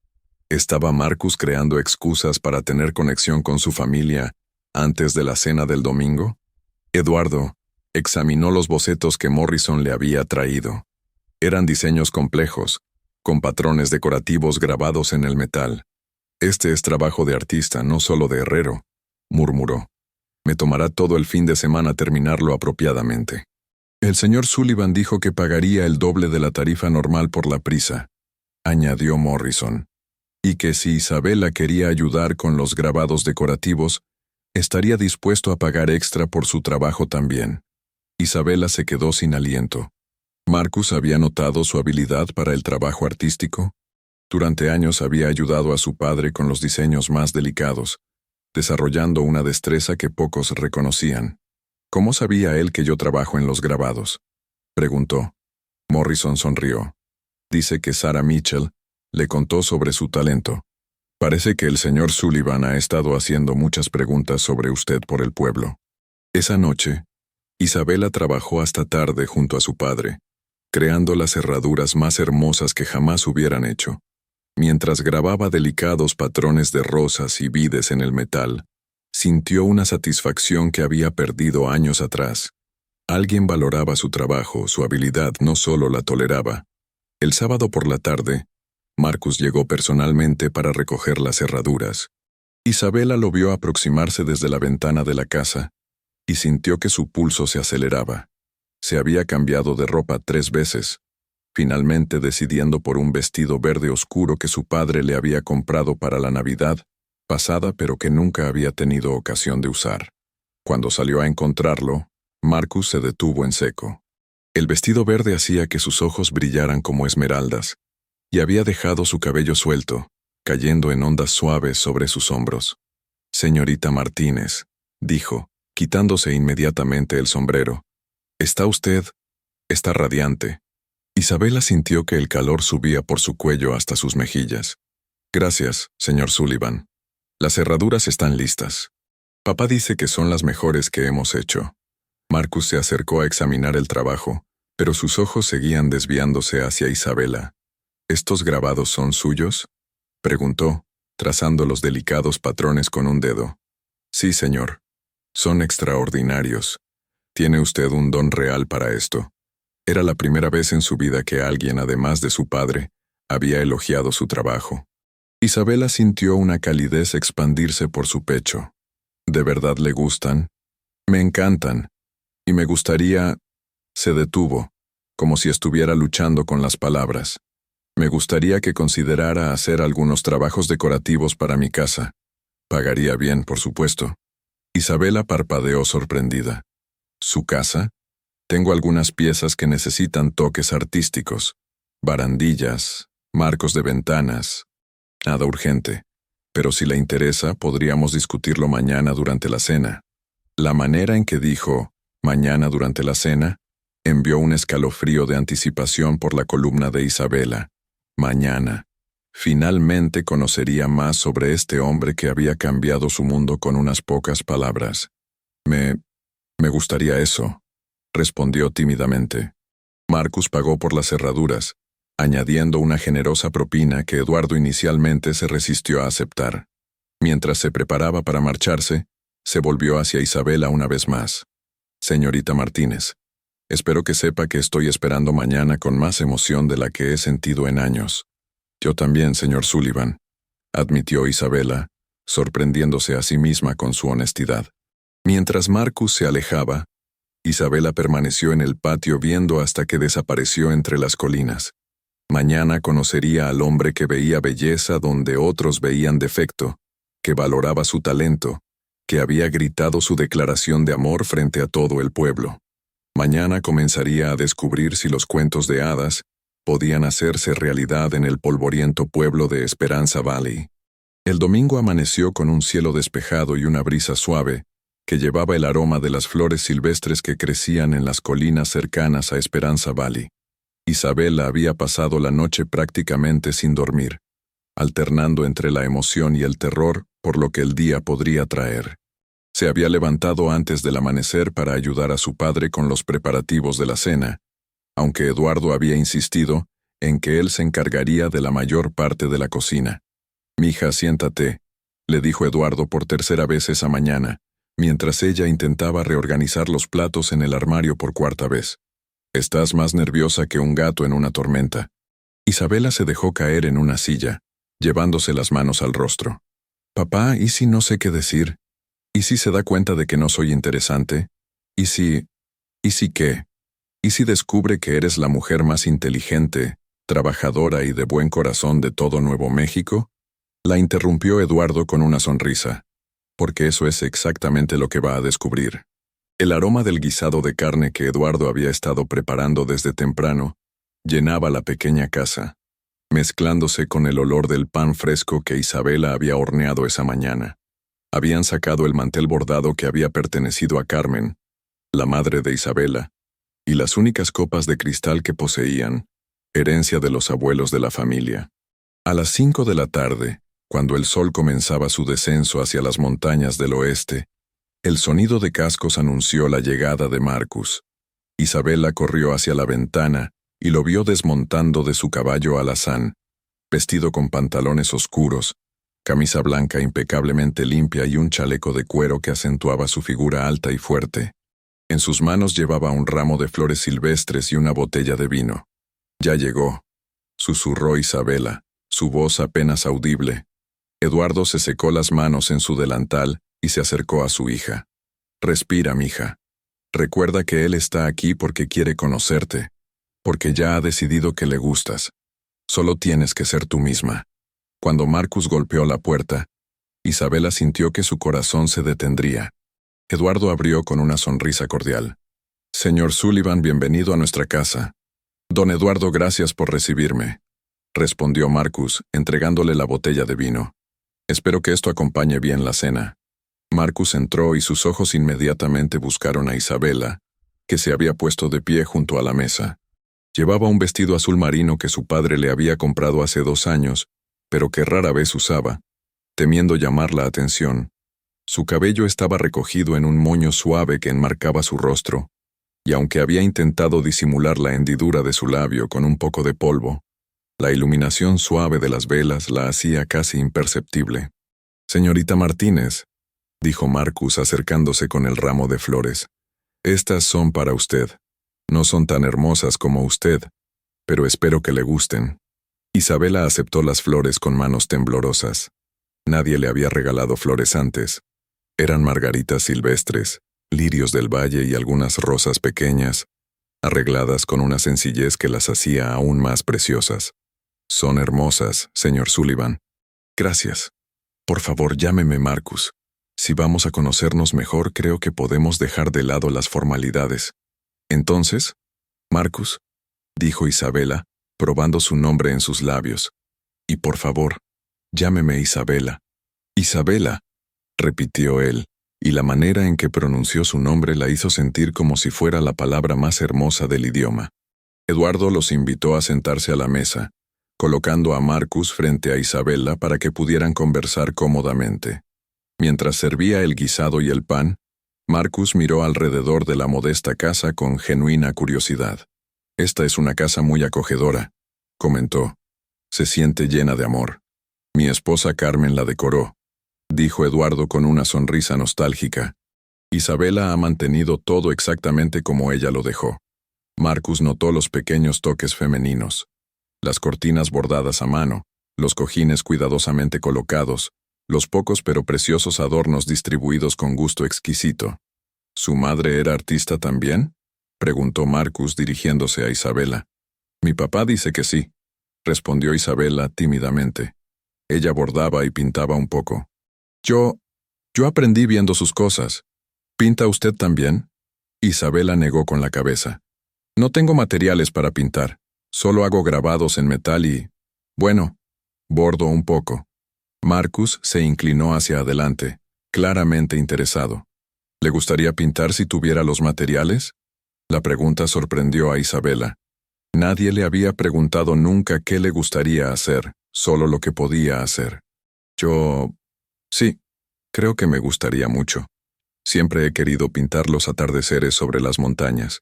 ¿Estaba Marcus creando excusas para tener conexión con su familia antes de la cena del domingo? Eduardo examinó los bocetos que Morrison le había traído. Eran diseños complejos, con patrones decorativos grabados en el metal. «Este es trabajo de artista, no solo de herrero», murmuró. «Me tomará todo el fin de semana terminarlo apropiadamente». «El señor Sullivan dijo que pagaría el doble de la tarifa normal por la prisa», añadió Morrison, «y que si Isabela quería ayudar con los grabados decorativos, estaría dispuesto a pagar extra por su trabajo también». Isabela se quedó sin aliento. ¿Marcus había notado su habilidad para el trabajo artístico? Durante años había ayudado a su padre con los diseños más delicados, desarrollando una destreza que pocos reconocían. «¿Cómo sabía él que yo trabajo en los grabados?», preguntó. Morrison sonrió. «Dice que Sarah Mitchell le contó sobre su talento. Parece que el señor Sullivan ha estado haciendo muchas preguntas sobre usted por el pueblo». Esa noche, Isabela trabajó hasta tarde junto a su padre, creando las cerraduras más hermosas que jamás hubieran hecho. Mientras grababa delicados patrones de rosas y vides en el metal, sintió una satisfacción que había perdido años atrás. Alguien valoraba su trabajo, su habilidad no solo la toleraba. El sábado por la tarde, Marcus llegó personalmente para recoger las cerraduras. Isabela lo vio aproximarse desde la ventana de la casa y sintió que su pulso se aceleraba. Se había cambiado de ropa 3 veces, finalmente decidiendo por un vestido verde oscuro que su padre le había comprado para la Navidad pasada pero que nunca había tenido ocasión de usar. Cuando salió a encontrarlo, Marcus se detuvo en seco. El vestido verde hacía que sus ojos brillaran como esmeraldas, y había dejado su cabello suelto, cayendo en ondas suaves sobre sus hombros. «Señorita Martínez», dijo, quitándose inmediatamente el sombrero. Está radiante». Isabela sintió que el calor subía por su cuello hasta sus mejillas. «Gracias, señor Sullivan. Las cerraduras están listas. Papá dice que son las mejores que hemos hecho». Marcus se acercó a examinar el trabajo, pero sus ojos seguían desviándose hacia Isabela. «¿Estos grabados son suyos?», preguntó, trazando los delicados patrones con un dedo. «Sí, señor. Son extraordinarios. Tiene usted un don real para esto». Era la primera vez en su vida que alguien, además de su padre, había elogiado su trabajo. Isabela sintió una calidez expandirse por su pecho. «¿De verdad le gustan?». «Me encantan. Y me gustaría…». Se detuvo, como si estuviera luchando con las palabras. «Me gustaría que considerara hacer algunos trabajos decorativos para mi casa. Pagaría bien, por supuesto». Isabela parpadeó sorprendida. «¿Su casa?». «Tengo algunas piezas que necesitan toques artísticos. Barandillas, marcos de ventanas. Nada urgente. Pero si le interesa, podríamos discutirlo mañana durante la cena». La manera en que dijo «mañana durante la cena» envió un escalofrío de anticipación por la columna de Isabela. Mañana. Finalmente conocería más sobre este hombre que había cambiado su mundo con unas pocas palabras. Me gustaría eso», respondió tímidamente. Marcus pagó por las cerraduras, añadiendo una generosa propina que Eduardo inicialmente se resistió a aceptar. Mientras se preparaba para marcharse, se volvió hacia Isabela una vez más. «Señorita Martínez, espero que sepa que estoy esperando mañana con más emoción de la que he sentido en años». «Yo también, señor Sullivan», admitió Isabela, sorprendiéndose a sí misma con su honestidad. Mientras Marcus se alejaba, Isabela permaneció en el patio viendo hasta que desapareció entre las colinas. Mañana conocería al hombre que veía belleza donde otros veían defecto, que valoraba su talento, que había gritado su declaración de amor frente a todo el pueblo. Mañana comenzaría a descubrir si los cuentos de hadas podían hacerse realidad en el polvoriento pueblo de Esperanza Valley. El domingo amaneció con un cielo despejado y una brisa suave, que llevaba el aroma de las flores silvestres que crecían en las colinas cercanas a Esperanza Valley. Isabela había pasado la noche prácticamente sin dormir, alternando entre la emoción y el terror por lo que el día podría traer. Se había levantado antes del amanecer para ayudar a su padre con los preparativos de la cena, aunque Eduardo había insistido en que él se encargaría de la mayor parte de la cocina. «Mija, siéntate», le dijo Eduardo por tercera vez esa mañana, mientras ella intentaba reorganizar los platos en el armario por cuarta vez. «Estás más nerviosa que un gato en una tormenta». Isabela se dejó caer en una silla, llevándose las manos al rostro. «Papá, ¿y si no sé qué decir? ¿Y si se da cuenta de que no soy interesante? ¿Y si qué? ¿Y si descubre que eres la mujer más inteligente, trabajadora y de buen corazón de todo Nuevo México?» La interrumpió Eduardo con una sonrisa. «Porque eso es exactamente lo que va a descubrir». El aroma del guisado de carne que Eduardo había estado preparando desde temprano llenaba la pequeña casa, mezclándose con el olor del pan fresco que Isabela había horneado esa mañana. Habían sacado el mantel bordado que había pertenecido a Carmen, la madre de Isabela, y las únicas copas de cristal que poseían, herencia de los abuelos de la familia. A las 5 de la tarde, cuando el sol comenzaba su descenso hacia las montañas del oeste, el sonido de cascos anunció la llegada de Marcus. Isabela corrió hacia la ventana y lo vio desmontando de su caballo alazán, vestido con pantalones oscuros, camisa blanca impecablemente limpia y un chaleco de cuero que acentuaba su figura alta y fuerte. En sus manos llevaba un ramo de flores silvestres y una botella de vino. «Ya llegó», susurró Isabela, su voz apenas audible. Eduardo se secó las manos en su delantal y se acercó a su hija. «Respira, mija. Recuerda que él está aquí porque quiere conocerte, porque ya ha decidido que le gustas. Solo tienes que ser tú misma». Cuando Marcus golpeó la puerta, Isabela sintió que su corazón se detendría. Eduardo abrió con una sonrisa cordial. «Señor Sullivan, bienvenido a nuestra casa». «Don Eduardo, gracias por recibirme», respondió Marcus, entregándole la botella de vino. «Espero que esto acompañe bien la cena». Marcus entró y sus ojos inmediatamente buscaron a Isabela, que se había puesto de pie junto a la mesa. Llevaba un vestido azul marino que su padre le había comprado hace 2 años, pero que rara vez usaba, temiendo llamar la atención. Su cabello estaba recogido en un moño suave que enmarcaba su rostro, y aunque había intentado disimular la hendidura de su labio con un poco de polvo, la iluminación suave de las velas la hacía casi imperceptible. «Señorita Martínez», dijo Marcus acercándose con el ramo de flores, «estas son para usted. No son tan hermosas como usted, pero espero que le gusten». Isabela aceptó las flores con manos temblorosas. Nadie le había regalado flores antes. Eran margaritas silvestres, lirios del valle y algunas rosas pequeñas, arregladas con una sencillez que las hacía aún más preciosas. «Son hermosas, señor Sullivan». «Gracias. Por favor, llámeme Marcus. Si vamos a conocernos mejor, creo que podemos dejar de lado las formalidades». «Entonces, Marcus», dijo Isabela, probando su nombre en sus labios. «Y por favor, llámeme Isabela». «Isabela», repitió él, y la manera en que pronunció su nombre la hizo sentir como si fuera la palabra más hermosa del idioma. Eduardo los invitó a sentarse a la mesa, colocando a Marcus frente a Isabela para que pudieran conversar cómodamente. Mientras servía el guisado y el pan, Marcus miró alrededor de la modesta casa con genuina curiosidad. «Esta es una casa muy acogedora», comentó. «Se siente llena de amor. Mi esposa Carmen la decoró», dijo Eduardo con una sonrisa nostálgica. «Isabela ha mantenido todo exactamente como ella lo dejó». Marcus notó los pequeños toques femeninos. Las cortinas bordadas a mano, los cojines cuidadosamente colocados, los pocos pero preciosos adornos distribuidos con gusto exquisito. ¿Su madre era artista también? Preguntó Marcus dirigiéndose a Isabela. Mi papá dice que sí, respondió Isabela tímidamente. Ella bordaba y pintaba un poco. Yo aprendí viendo sus cosas. ¿Pinta usted también? Isabela negó con la cabeza. No tengo materiales para pintar. Solo hago grabados en metal y... bueno, bordo un poco. Marcus se inclinó hacia adelante, claramente interesado. ¿Le gustaría pintar si tuviera los materiales? La pregunta sorprendió a Isabela. Nadie le había preguntado nunca qué le gustaría hacer, solo lo que podía hacer. Sí, creo que me gustaría mucho. Siempre he querido pintar los atardeceres sobre las montañas.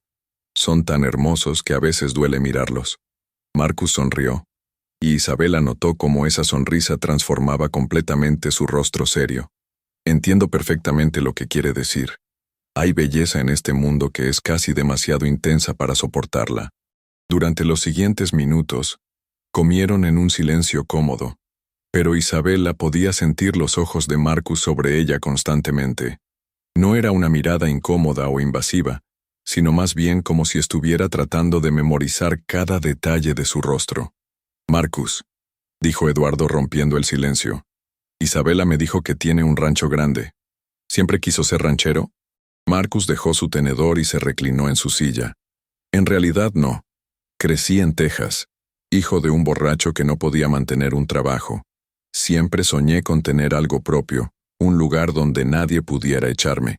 Son tan hermosos que a veces duele mirarlos. Marcus sonrió, y Isabela notó cómo esa sonrisa transformaba completamente su rostro serio. Entiendo perfectamente lo que quiere decir. Hay belleza en este mundo que es casi demasiado intensa para soportarla. Durante los siguientes minutos, comieron en un silencio cómodo, pero Isabela podía sentir los ojos de Marcus sobre ella constantemente. No era una mirada incómoda o invasiva, sino más bien como si estuviera tratando de memorizar cada detalle de su rostro. Marcus, dijo Eduardo rompiendo el silencio. Isabela me dijo que tiene un rancho grande. ¿Siempre quiso ser ranchero? Marcus dejó su tenedor y se reclinó en su silla. En realidad no. Crecí en Texas, hijo de un borracho que no podía mantener un trabajo. Siempre soñé con tener algo propio, un lugar donde nadie pudiera echarme.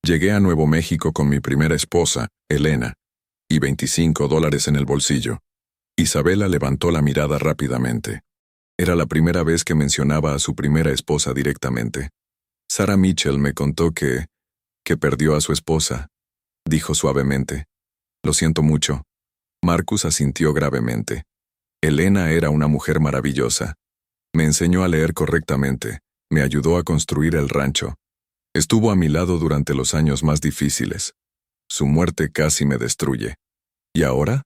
Llegué a Nuevo México con mi primera esposa, Elena, y $25 en el bolsillo. Isabela levantó la mirada rápidamente. Era la primera vez que mencionaba a su primera esposa directamente. Sarah Mitchell me contó que perdió a su esposa, dijo suavemente. Lo siento mucho. Marcus asintió gravemente. Elena era una mujer maravillosa. Me enseñó a leer correctamente, me ayudó a construir el rancho. Estuvo a mi lado durante los años más difíciles. Su muerte casi me destruye. ¿Y ahora?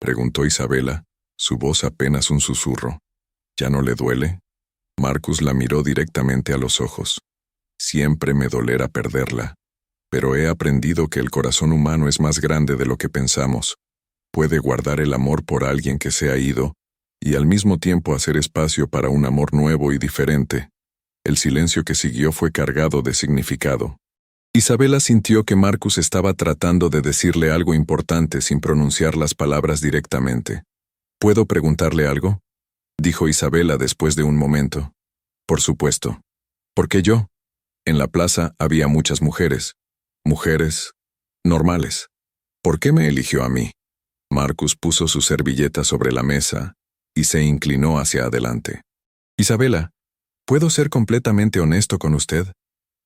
Preguntó Isabela, su voz apenas un susurro. ¿Ya no le duele? Marcus la miró directamente a los ojos. Siempre me dolerá perderla. Pero he aprendido que el corazón humano es más grande de lo que pensamos. Puede guardar el amor por alguien que se ha ido, y al mismo tiempo hacer espacio para un amor nuevo y diferente. El silencio que siguió fue cargado de significado. Isabela sintió que Marcus estaba tratando de decirle algo importante sin pronunciar las palabras directamente. ¿Puedo preguntarle algo?, dijo Isabela después de un momento. Por supuesto. ¿Por qué yo? En la plaza había muchas mujeres. Mujeres normales. ¿Por qué me eligió a mí? Marcus puso su servilleta sobre la mesa y se inclinó hacia adelante. Isabela, ¿puedo ser completamente honesto con usted?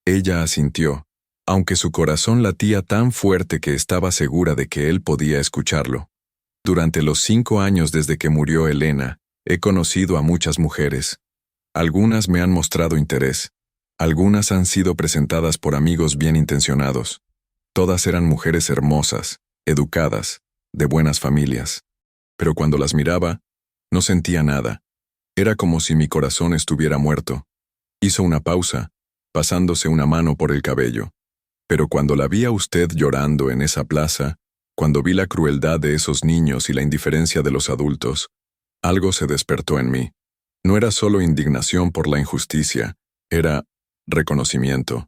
Ella asintió, aunque su corazón latía tan fuerte que estaba segura de que él podía escucharlo. Durante los 5 años desde que murió Elena, he conocido a muchas mujeres. Algunas me han mostrado interés. Algunas han sido presentadas por amigos bien intencionados. Todas eran mujeres hermosas, educadas, de buenas familias. Pero cuando las miraba, no sentía nada. Era como si mi corazón estuviera muerto. Hizo una pausa, pasándose una mano por el cabello. Pero cuando la vi a usted llorando en esa plaza, cuando vi la crueldad de esos niños y la indiferencia de los adultos, algo se despertó en mí. No era solo indignación por la injusticia, era reconocimiento.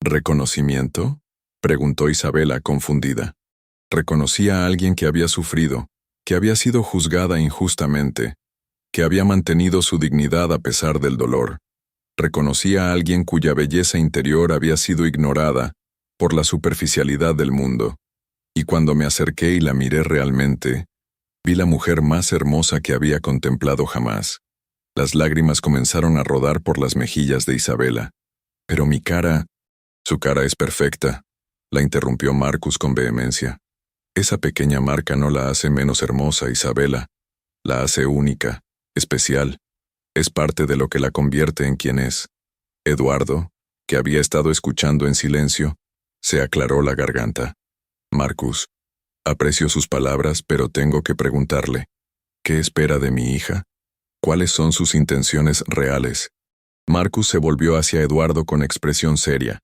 ¿Reconocimiento?, preguntó Isabela confundida. Reconocía a alguien que había sufrido, que había sido juzgada injustamente, que había mantenido su dignidad a pesar del dolor. Reconocía a alguien cuya belleza interior había sido ignorada por la superficialidad del mundo. Y cuando me acerqué y la miré realmente, vi la mujer más hermosa que había contemplado jamás. Las lágrimas comenzaron a rodar por las mejillas de Isabela. Pero mi cara... Su cara es perfecta, la interrumpió Marcus con vehemencia. Esa pequeña marca no la hace menos hermosa, Isabela. La hace única, especial. Es parte de lo que la convierte en quien es. Eduardo, que había estado escuchando en silencio, se aclaró la garganta. Marcus, aprecio sus palabras, pero tengo que preguntarle, ¿qué espera de mi hija? ¿Cuáles son sus intenciones reales? Marcus se volvió hacia Eduardo con expresión seria.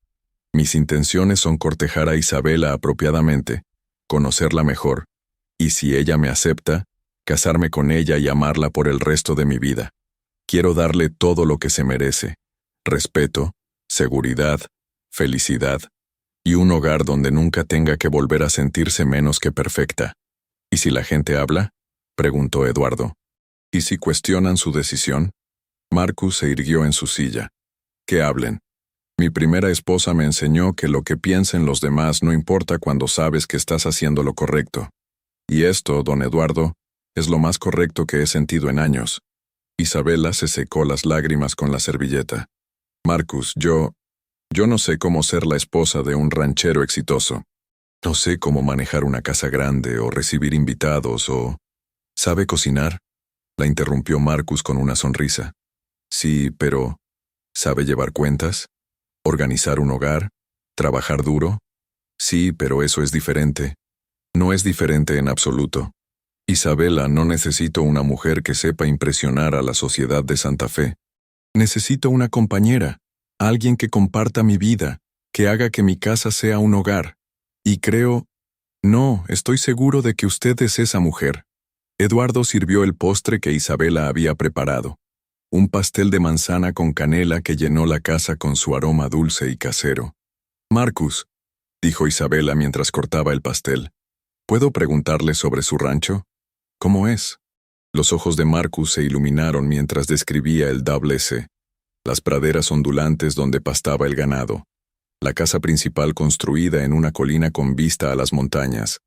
Mis intenciones son cortejar a Isabela apropiadamente, conocerla mejor, y si ella me acepta, casarme con ella y amarla por el resto de mi vida. Quiero darle todo lo que se merece: respeto, seguridad, felicidad, y un hogar donde nunca tenga que volver a sentirse menos que perfecta. ¿Y si la gente habla?, preguntó Eduardo. ¿Y si cuestionan su decisión? Marcus se irguió en su silla. Que hablen. Mi primera esposa me enseñó que lo que piensen los demás no importa cuando sabes que estás haciendo lo correcto. Y esto, don Eduardo, es lo más correcto que he sentido en años. Isabela se secó las lágrimas con la servilleta. Marcus, yo no sé cómo ser la esposa de un ranchero exitoso. No sé cómo manejar una casa grande o recibir invitados o... ¿Sabe cocinar?, la interrumpió Marcus con una sonrisa. Sí, pero... ¿sabe llevar cuentas? ¿Organizar un hogar? ¿Trabajar duro? Sí, pero eso es diferente. No es diferente en absoluto. Isabela, no necesito una mujer que sepa impresionar a la sociedad de Santa Fe. Necesito una compañera, alguien que comparta mi vida, que haga que mi casa sea un hogar. Y creo... No, estoy seguro de que usted es esa mujer. Eduardo sirvió el postre que Isabela había preparado. Un pastel de manzana con canela que llenó la casa con su aroma dulce y casero. Marcus, dijo Isabela mientras cortaba el pastel, ¿puedo preguntarle sobre su rancho? ¿Cómo es? Los ojos de Marcus se iluminaron mientras describía el WC, las praderas ondulantes donde pastaba el ganado, la casa principal construida en una colina con vista a las montañas,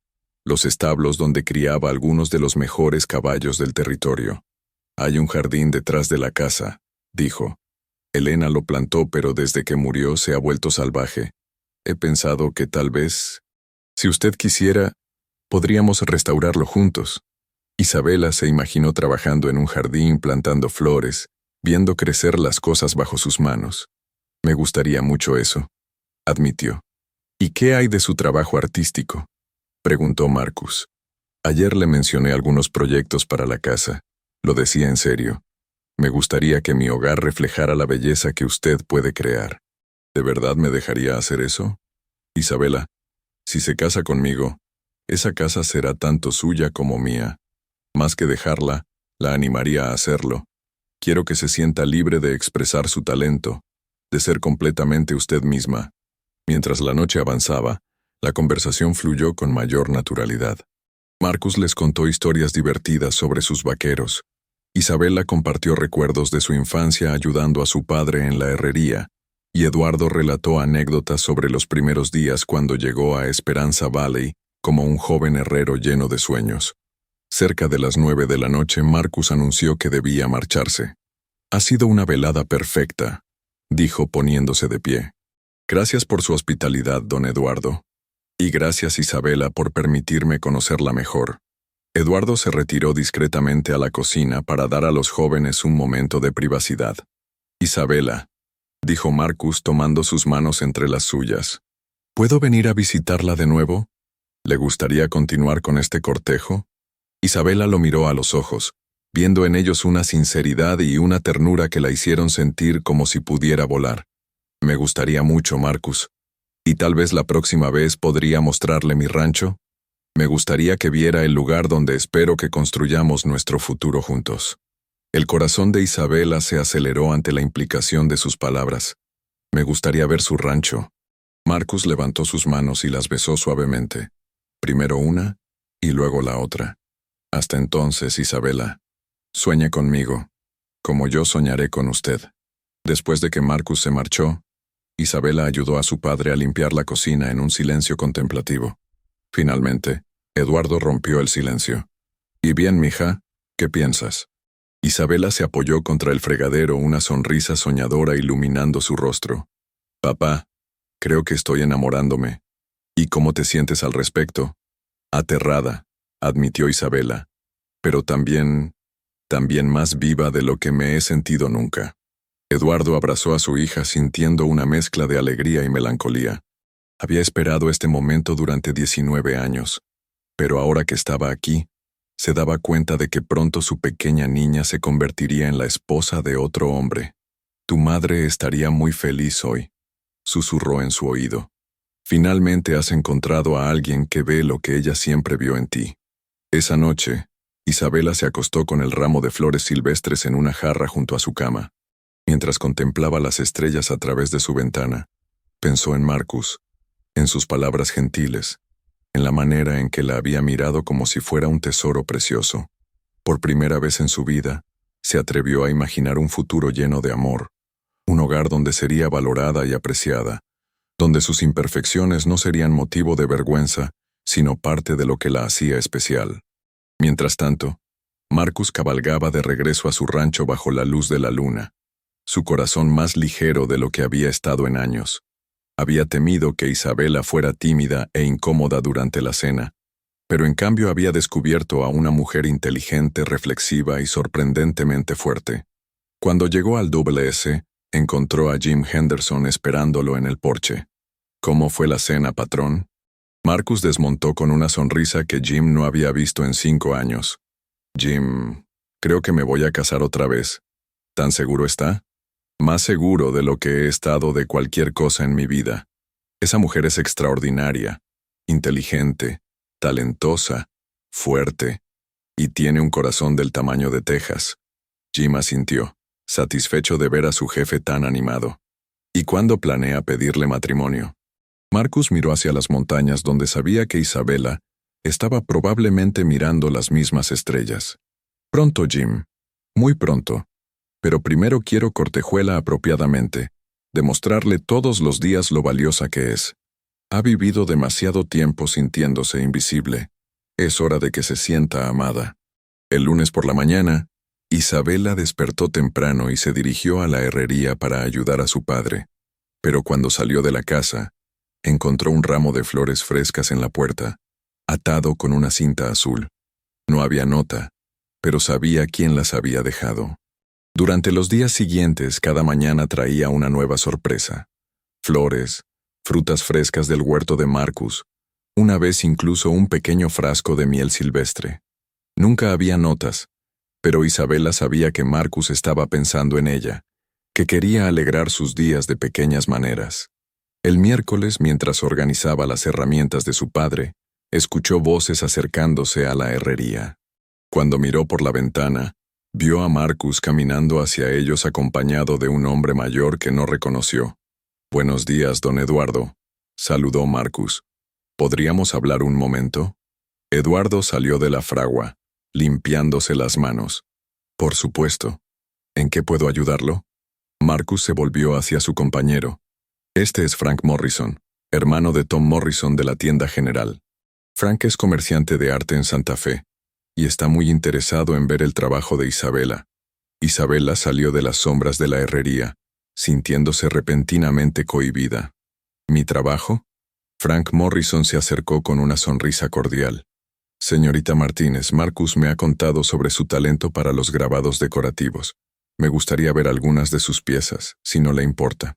los establos donde criaba algunos de los mejores caballos del territorio. Hay un jardín detrás de la casa, dijo. Elena lo plantó, pero desde que murió se ha vuelto salvaje. He pensado que tal vez, si usted quisiera, podríamos restaurarlo juntos. Isabela se imaginó trabajando en un jardín plantando flores, viendo crecer las cosas bajo sus manos. Me gustaría mucho eso, admitió. ¿Y qué hay de su trabajo artístico?, preguntó Marcus. Ayer le mencioné algunos proyectos para la casa. Lo decía en serio. Me gustaría que mi hogar reflejara la belleza que usted puede crear. ¿De verdad me dejaría hacer eso? Isabela, si se casa conmigo, esa casa será tanto suya como mía. Más que dejarla, la animaría a hacerlo. Quiero que se sienta libre de expresar su talento, de ser completamente usted misma. Mientras la noche avanzaba, la conversación fluyó con mayor naturalidad. Marcus les contó historias divertidas sobre sus vaqueros. Isabela compartió recuerdos de su infancia ayudando a su padre en la herrería, y Eduardo relató anécdotas sobre los primeros días cuando llegó a Esperanza Valley como un joven herrero lleno de sueños. Cerca de las 9 de la noche, Marcus anunció que debía marcharse. Ha sido una velada perfecta, dijo poniéndose de pie. Gracias por su hospitalidad, don Eduardo. Y gracias, Isabela, por permitirme conocerla mejor. Eduardo se retiró discretamente a la cocina para dar a los jóvenes un momento de privacidad. Isabela, dijo Marcus tomando sus manos entre las suyas. ¿Puedo venir a visitarla de nuevo? ¿Le gustaría continuar con este cortejo? Isabela lo miró a los ojos, viendo en ellos una sinceridad y una ternura que la hicieron sentir como si pudiera volar. Me gustaría mucho, Marcus. Y tal vez la próxima vez podría mostrarle mi rancho. Me gustaría que viera el lugar donde espero que construyamos nuestro futuro juntos. El corazón de Isabela se aceleró ante la implicación de sus palabras. Me gustaría ver su rancho. Marcus levantó sus manos y las besó suavemente. Primero una y luego la otra. Hasta entonces, Isabela, sueñe conmigo, como yo soñaré con usted. Después de que Marcus se marchó, Isabela ayudó a su padre a limpiar la cocina en un silencio contemplativo. Finalmente, Eduardo rompió el silencio. «¿Y bien, mija? ¿Qué piensas?» Isabela se apoyó contra el fregadero, una sonrisa soñadora iluminando su rostro. «Papá, creo que estoy enamorándome. ¿Y cómo te sientes al respecto?» «Aterrada», admitió Isabela, «pero también más viva de lo que me he sentido nunca». Eduardo abrazó a su hija sintiendo una mezcla de alegría y melancolía. Había esperado este momento durante 19 años, pero ahora que estaba aquí, se daba cuenta de que pronto su pequeña niña se convertiría en la esposa de otro hombre. Tu madre estaría muy feliz hoy. susurró en su oído. Finalmente has encontrado a alguien que ve lo que ella siempre vio en ti. Esa noche, Isabela se acostó con el ramo de flores silvestres en una jarra junto a su cama. Mientras contemplaba las estrellas a través de su ventana, pensó en Marcus, en sus palabras gentiles, en la manera en que la había mirado como si fuera un tesoro precioso. Por primera vez en su vida, se atrevió a imaginar un futuro lleno de amor, un hogar donde sería valorada y apreciada, donde sus imperfecciones no serían motivo de vergüenza, sino parte de lo que la hacía especial. Mientras tanto, Marcus cabalgaba de regreso a su rancho bajo la luz de la luna, su corazón más ligero de lo que había estado en años. Había temido que Isabela fuera tímida e incómoda durante la cena, pero en cambio había descubierto a una mujer inteligente, reflexiva y sorprendentemente fuerte. Cuando llegó al WS, encontró a Jim Henderson esperándolo en el porche. ¿Cómo fue la cena, patrón? Marcus desmontó con una sonrisa que Jim no había visto en 5 años. Jim, creo que me voy a casar otra vez. ¿Tan seguro está? Más seguro de lo que he estado de cualquier cosa en mi vida. Esa mujer es extraordinaria, inteligente, talentosa, fuerte, y tiene un corazón del tamaño de Texas. Jim asintió, satisfecho de ver a su jefe tan animado. ¿Y cuándo planea pedirle matrimonio? Marcus miró hacia las montañas donde sabía que Isabela estaba probablemente mirando las mismas estrellas. Pronto, Jim. Muy pronto. Pero primero quiero cortejuela apropiadamente, demostrarle todos los días lo valiosa que es. Ha vivido demasiado tiempo sintiéndose invisible. Es hora de que se sienta amada. El lunes por la mañana, Isabela despertó temprano y se dirigió a la herrería para ayudar a su padre. Pero cuando salió de la casa, encontró un ramo de flores frescas en la puerta, atado con una cinta azul. No había nota, pero sabía quién las había dejado. Durante los días siguientes, cada mañana traía una nueva sorpresa. Flores, frutas frescas del huerto de Marcus, una vez incluso un pequeño frasco de miel silvestre. Nunca había notas, pero Isabela sabía que Marcus estaba pensando en ella, que quería alegrar sus días de pequeñas maneras. El miércoles, mientras organizaba las herramientas de su padre, escuchó voces acercándose a la herrería. Cuando miró por la ventana, vio a Marcus caminando hacia ellos acompañado de un hombre mayor que no reconoció. «Buenos días, don Eduardo», saludó Marcus. «¿Podríamos hablar un momento?» Eduardo salió de la fragua, limpiándose las manos. «Por supuesto. ¿En qué puedo ayudarlo?» Marcus se volvió hacia su compañero. «Este es Frank Morrison, hermano de Tom Morrison de la tienda general. Frank es comerciante de arte en Santa Fe, y está muy interesado en ver el trabajo de Isabela». Isabela salió de las sombras de la herrería, sintiéndose repentinamente cohibida. «¿Mi trabajo?» Frank Morrison se acercó con una sonrisa cordial. «Señorita Martínez, Marcus me ha contado sobre su talento para los grabados decorativos. Me gustaría ver algunas de sus piezas, si no le importa».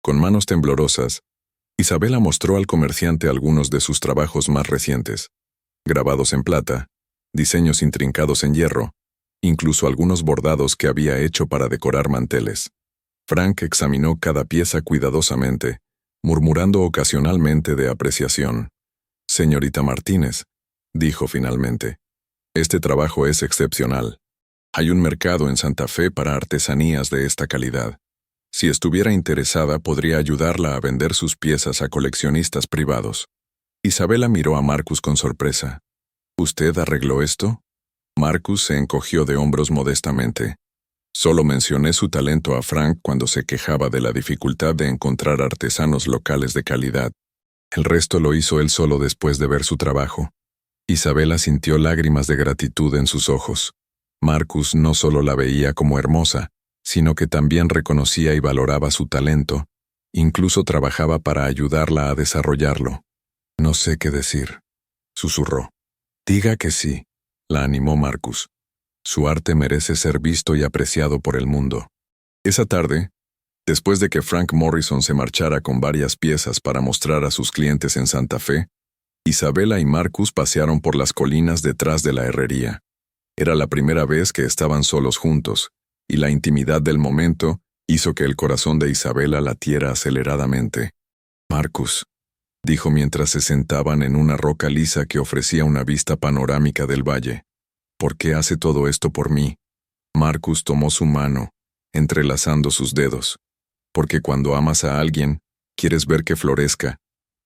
Con manos temblorosas, Isabela mostró al comerciante algunos de sus trabajos más recientes. Grabados en plata, diseños intrincados en hierro, incluso algunos bordados que había hecho para decorar manteles. Frank examinó cada pieza cuidadosamente, murmurando ocasionalmente de apreciación. «Señorita Martínez», dijo finalmente, «este trabajo es excepcional. Hay un mercado en Santa Fe para artesanías de esta calidad. Si estuviera interesada, podría ayudarla a vender sus piezas a coleccionistas privados». Isabela miró a Marcus con sorpresa. «¿Usted arregló esto?» Marcus se encogió de hombros modestamente. «Solo mencioné su talento a Frank cuando se quejaba de la dificultad de encontrar artesanos locales de calidad. El resto lo hizo él solo después de ver su trabajo». Isabela sintió lágrimas de gratitud en sus ojos. Marcus no solo la veía como hermosa, sino que también reconocía y valoraba su talento, incluso trabajaba para ayudarla a desarrollarlo. «No sé qué decir», susurró. «Diga que sí», la animó Marcus. «Su arte merece ser visto y apreciado por el mundo». Esa tarde, después de que Frank Morrison se marchara con varias piezas para mostrar a sus clientes en Santa Fe, Isabela y Marcus pasearon por las colinas detrás de la herrería. Era la primera vez que estaban solos juntos, y la intimidad del momento hizo que el corazón de Isabela latiera aceleradamente. Marcus, dijo mientras se sentaban en una roca lisa que ofrecía una vista panorámica del valle. ¿Por qué hace todo esto por mí? Marcus tomó su mano, entrelazando sus dedos. Porque cuando amas a alguien, quieres ver que florezca,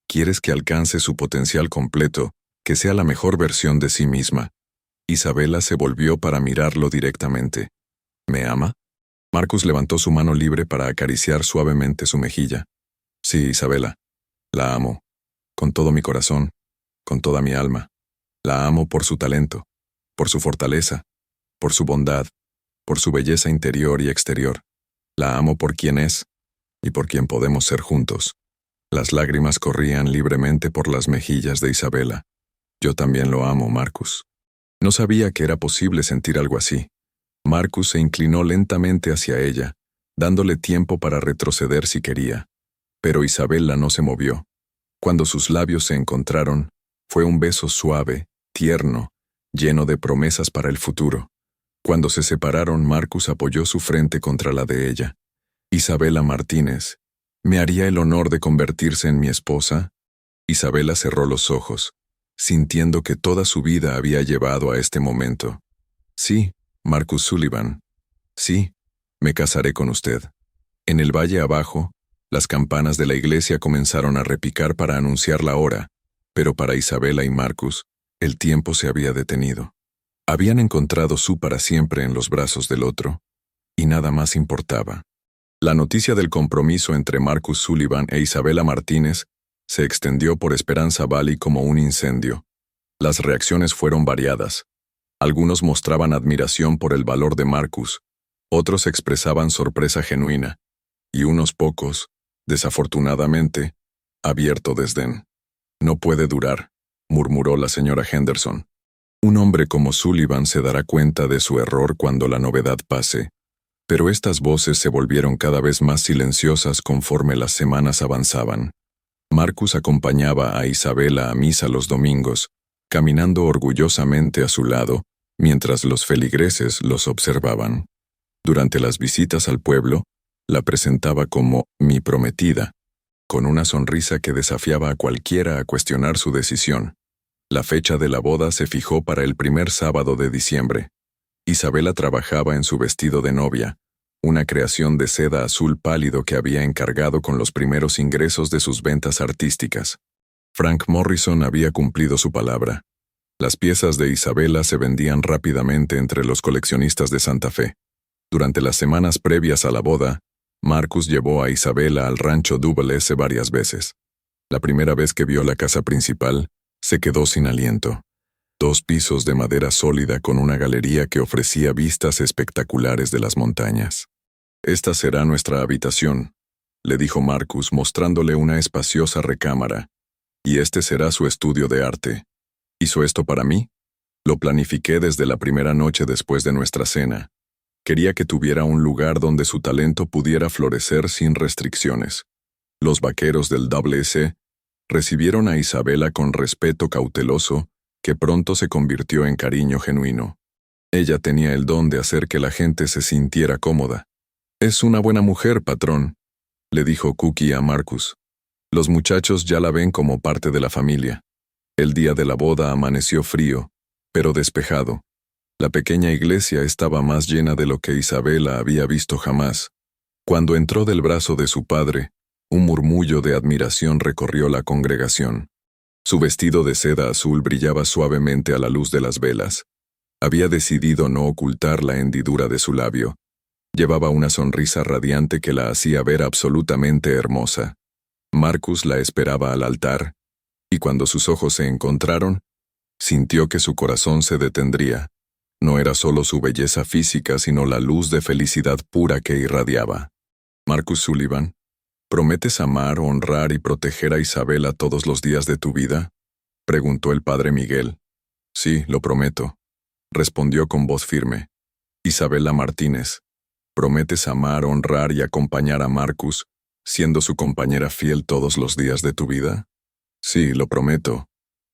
quieres que alcance su potencial completo, que sea la mejor versión de sí misma. Isabela se volvió para mirarlo directamente. ¿Me ama? Marcus levantó su mano libre para acariciar suavemente su mejilla. Sí, Isabela. La amo. Con todo mi corazón, con toda mi alma. La amo por su talento, por su fortaleza, por su bondad, por su belleza interior y exterior. La amo por quien es y por quien podemos ser juntos. Las lágrimas corrían libremente por las mejillas de Isabela. Yo también lo amo, Marcus. No sabía que era posible sentir algo así. Marcus se inclinó lentamente hacia ella, dándole tiempo para retroceder si quería. Pero Isabela no se movió. Cuando sus labios se encontraron, fue un beso suave, tierno, lleno de promesas para el futuro. Cuando se separaron, Marcus apoyó su frente contra la de ella. Isabela Martínez, ¿me haría el honor de convertirse en mi esposa? Isabela cerró los ojos, sintiendo que toda su vida había llevado a este momento. Sí, Marcus Sullivan. Sí, me casaré con usted. En el valle abajo, las campanas de la iglesia comenzaron a repicar para anunciar la hora, pero para Isabela y Marcus, el tiempo se había detenido. Habían encontrado su para siempre en los brazos del otro, y nada más importaba. La noticia del compromiso entre Marcus Sullivan e Isabela Martínez se extendió por Esperanza Valley como un incendio. Las reacciones fueron variadas. Algunos mostraban admiración por el valor de Marcus, otros expresaban sorpresa genuina, y unos pocos, desafortunadamente, abierto desdén. No puede durar, murmuró la señora Henderson. Un hombre como Sullivan se dará cuenta de su error cuando la novedad pase. Pero estas voces se volvieron cada vez más silenciosas conforme las semanas avanzaban. Marcus acompañaba a Isabela a misa los domingos, caminando orgullosamente a su lado, mientras los feligreses los observaban. Durante las visitas al pueblo, la presentaba como mi prometida, con una sonrisa que desafiaba a cualquiera a cuestionar su decisión. La fecha de la boda se fijó para el primer sábado de diciembre. Isabela trabajaba en su vestido de novia, una creación de seda azul pálido que había encargado con los primeros ingresos de sus ventas artísticas. Frank Morrison había cumplido su palabra. Las piezas de Isabela se vendían rápidamente entre los coleccionistas de Santa Fe. Durante las semanas previas a la boda, Marcus llevó a Isabela al rancho Double S varias veces. La primera vez que vio la casa principal, se quedó sin aliento. 2 pisos de madera sólida con una galería que ofrecía vistas espectaculares de las montañas. «Esta será nuestra habitación», le dijo Marcus mostrándole una espaciosa recámara. «Y este será su estudio de arte. ¿Hizo esto para mí? Lo planifiqué desde la primera noche después de nuestra cena. Quería que tuviera un lugar donde su talento pudiera florecer sin restricciones». Los vaqueros del WC recibieron a Isabela con respeto cauteloso que pronto se convirtió en cariño genuino. Ella tenía el don de hacer que la gente se sintiera cómoda. «Es una buena mujer, patrón», le dijo Cookie a Marcus. «Los muchachos ya la ven como parte de la familia». El día de la boda amaneció frío, pero despejado. La pequeña iglesia estaba más llena de lo que Isabela había visto jamás. Cuando entró del brazo de su padre, un murmullo de admiración recorrió la congregación. Su vestido de seda azul brillaba suavemente a la luz de las velas. Había decidido no ocultar la hendidura de su labio. Llevaba una sonrisa radiante que la hacía ver absolutamente hermosa. Marcus la esperaba al altar, y cuando sus ojos se encontraron, sintió que su corazón se detendría. No era solo su belleza física, sino la luz de felicidad pura que irradiaba. «Marcus Sullivan, ¿prometes amar, honrar y proteger a Isabela todos los días de tu vida?», preguntó el padre Miguel. «Sí, lo prometo», respondió con voz firme. «Isabela Martínez, ¿prometes amar, honrar y acompañar a Marcus, siendo su compañera fiel todos los días de tu vida?». «Sí, lo prometo»,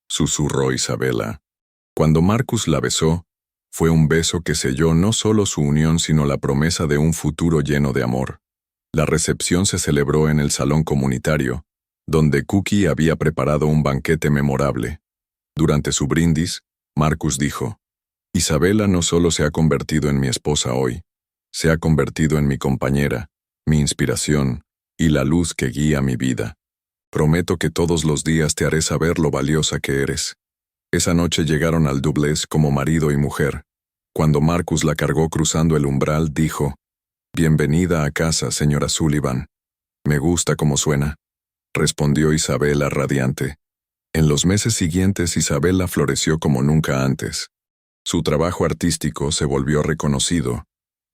susurró Isabela. Cuando Marcus la besó, fue un beso que selló no solo su unión sino la promesa de un futuro lleno de amor. La recepción se celebró en el salón comunitario, donde Cookie había preparado un banquete memorable. Durante su brindis, Marcus dijo: Isabela no solo se ha convertido en mi esposa hoy, se ha convertido en mi compañera, mi inspiración y la luz que guía mi vida. Prometo que todos los días te haré saber lo valiosa que eres. Esa noche llegaron al doblez como marido y mujer. Cuando Marcus la cargó cruzando el umbral, dijo: Bienvenida a casa, señora Sullivan. Me gusta cómo suena, respondió Isabela radiante. En los meses siguientes, Isabela floreció como nunca antes. Su trabajo artístico se volvió reconocido,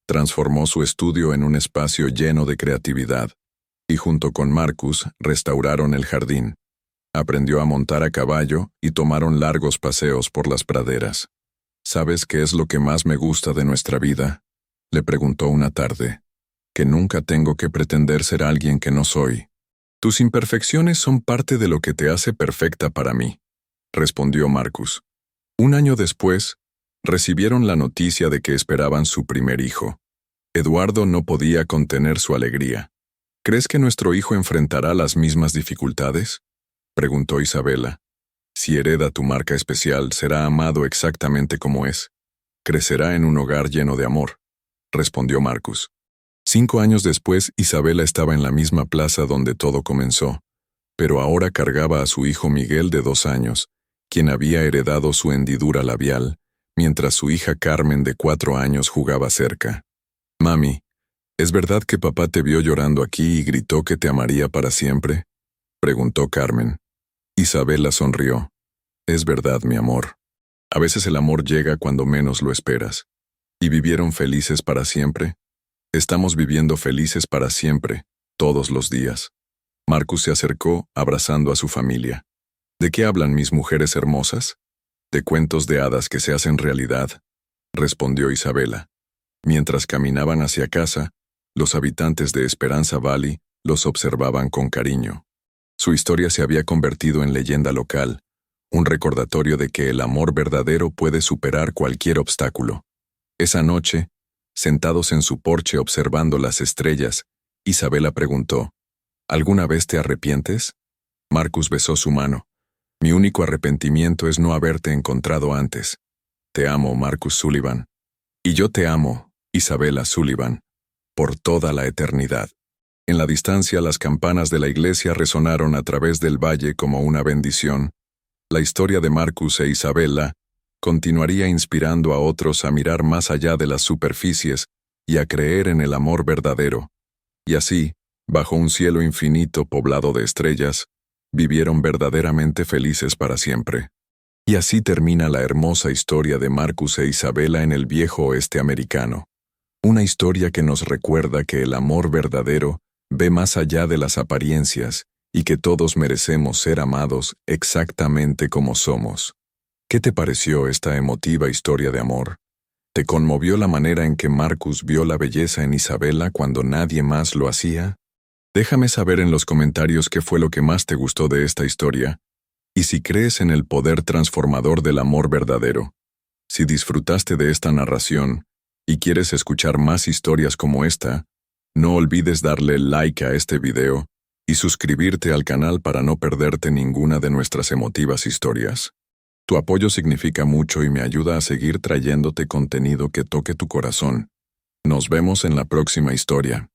transformó su estudio en un espacio lleno de creatividad, y junto con Marcus restauraron el jardín. Aprendió a montar a caballo y tomaron largos paseos por las praderas. ¿Sabes qué es lo que más me gusta de nuestra vida?, le preguntó una tarde. Que nunca tengo que pretender ser alguien que no soy. Tus imperfecciones son parte de lo que te hace perfecta para mí, respondió Marcus. Un año después, recibieron la noticia de que esperaban su primer hijo. Eduardo no podía contener su alegría. ¿Crees que nuestro hijo enfrentará las mismas dificultades?, preguntó Isabela. Si hereda tu marca especial, será amado exactamente como es. Crecerá en un hogar lleno de amor, respondió Marcus. 5 años después, Isabela estaba en la misma plaza donde todo comenzó, pero ahora cargaba a su hijo Miguel de 2 años, quien había heredado su hendidura labial, mientras su hija Carmen de 4 años jugaba cerca. Mami, ¿es verdad que papá te vio llorando aquí y gritó que te amaría para siempre?, preguntó Carmen. Isabela sonrió. Es verdad, mi amor. A veces el amor llega cuando menos lo esperas. ¿Y vivieron felices para siempre? Estamos viviendo felices para siempre, todos los días. Marcus se acercó, abrazando a su familia. ¿De qué hablan mis mujeres hermosas? De cuentos de hadas que se hacen realidad, respondió Isabela. Mientras caminaban hacia casa, los habitantes de Esperanza Valley los observaban con cariño. Su historia se había convertido en leyenda local, un recordatorio de que el amor verdadero puede superar cualquier obstáculo. Esa noche, sentados en su porche observando las estrellas, Isabela preguntó: ¿Alguna vez te arrepientes? Marcus besó su mano. Mi único arrepentimiento es no haberte encontrado antes. Te amo, Marcus Sullivan. Y yo te amo, Isabela Sullivan, por toda la eternidad. En la distancia, las campanas de la iglesia resonaron a través del valle como una bendición. La historia de Marcus e Isabela continuaría inspirando a otros a mirar más allá de las superficies y a creer en el amor verdadero. Y así, bajo un cielo infinito poblado de estrellas, vivieron verdaderamente felices para siempre. Y así termina la hermosa historia de Marcus e Isabela en el viejo oeste americano. Una historia que nos recuerda que el amor verdadero ve más allá de las apariencias y que todos merecemos ser amados exactamente como somos. ¿Qué te pareció esta emotiva historia de amor? ¿Te conmovió la manera en que Marcus vio la belleza en Isabela cuando nadie más lo hacía? Déjame saber en los comentarios qué fue lo que más te gustó de esta historia y si crees en el poder transformador del amor verdadero. Si disfrutaste de esta narración y quieres escuchar más historias como esta, no olvides darle like a este video y suscribirte al canal para no perderte ninguna de nuestras emotivas historias. Tu apoyo significa mucho y me ayuda a seguir trayéndote contenido que toque tu corazón. Nos vemos en la próxima historia.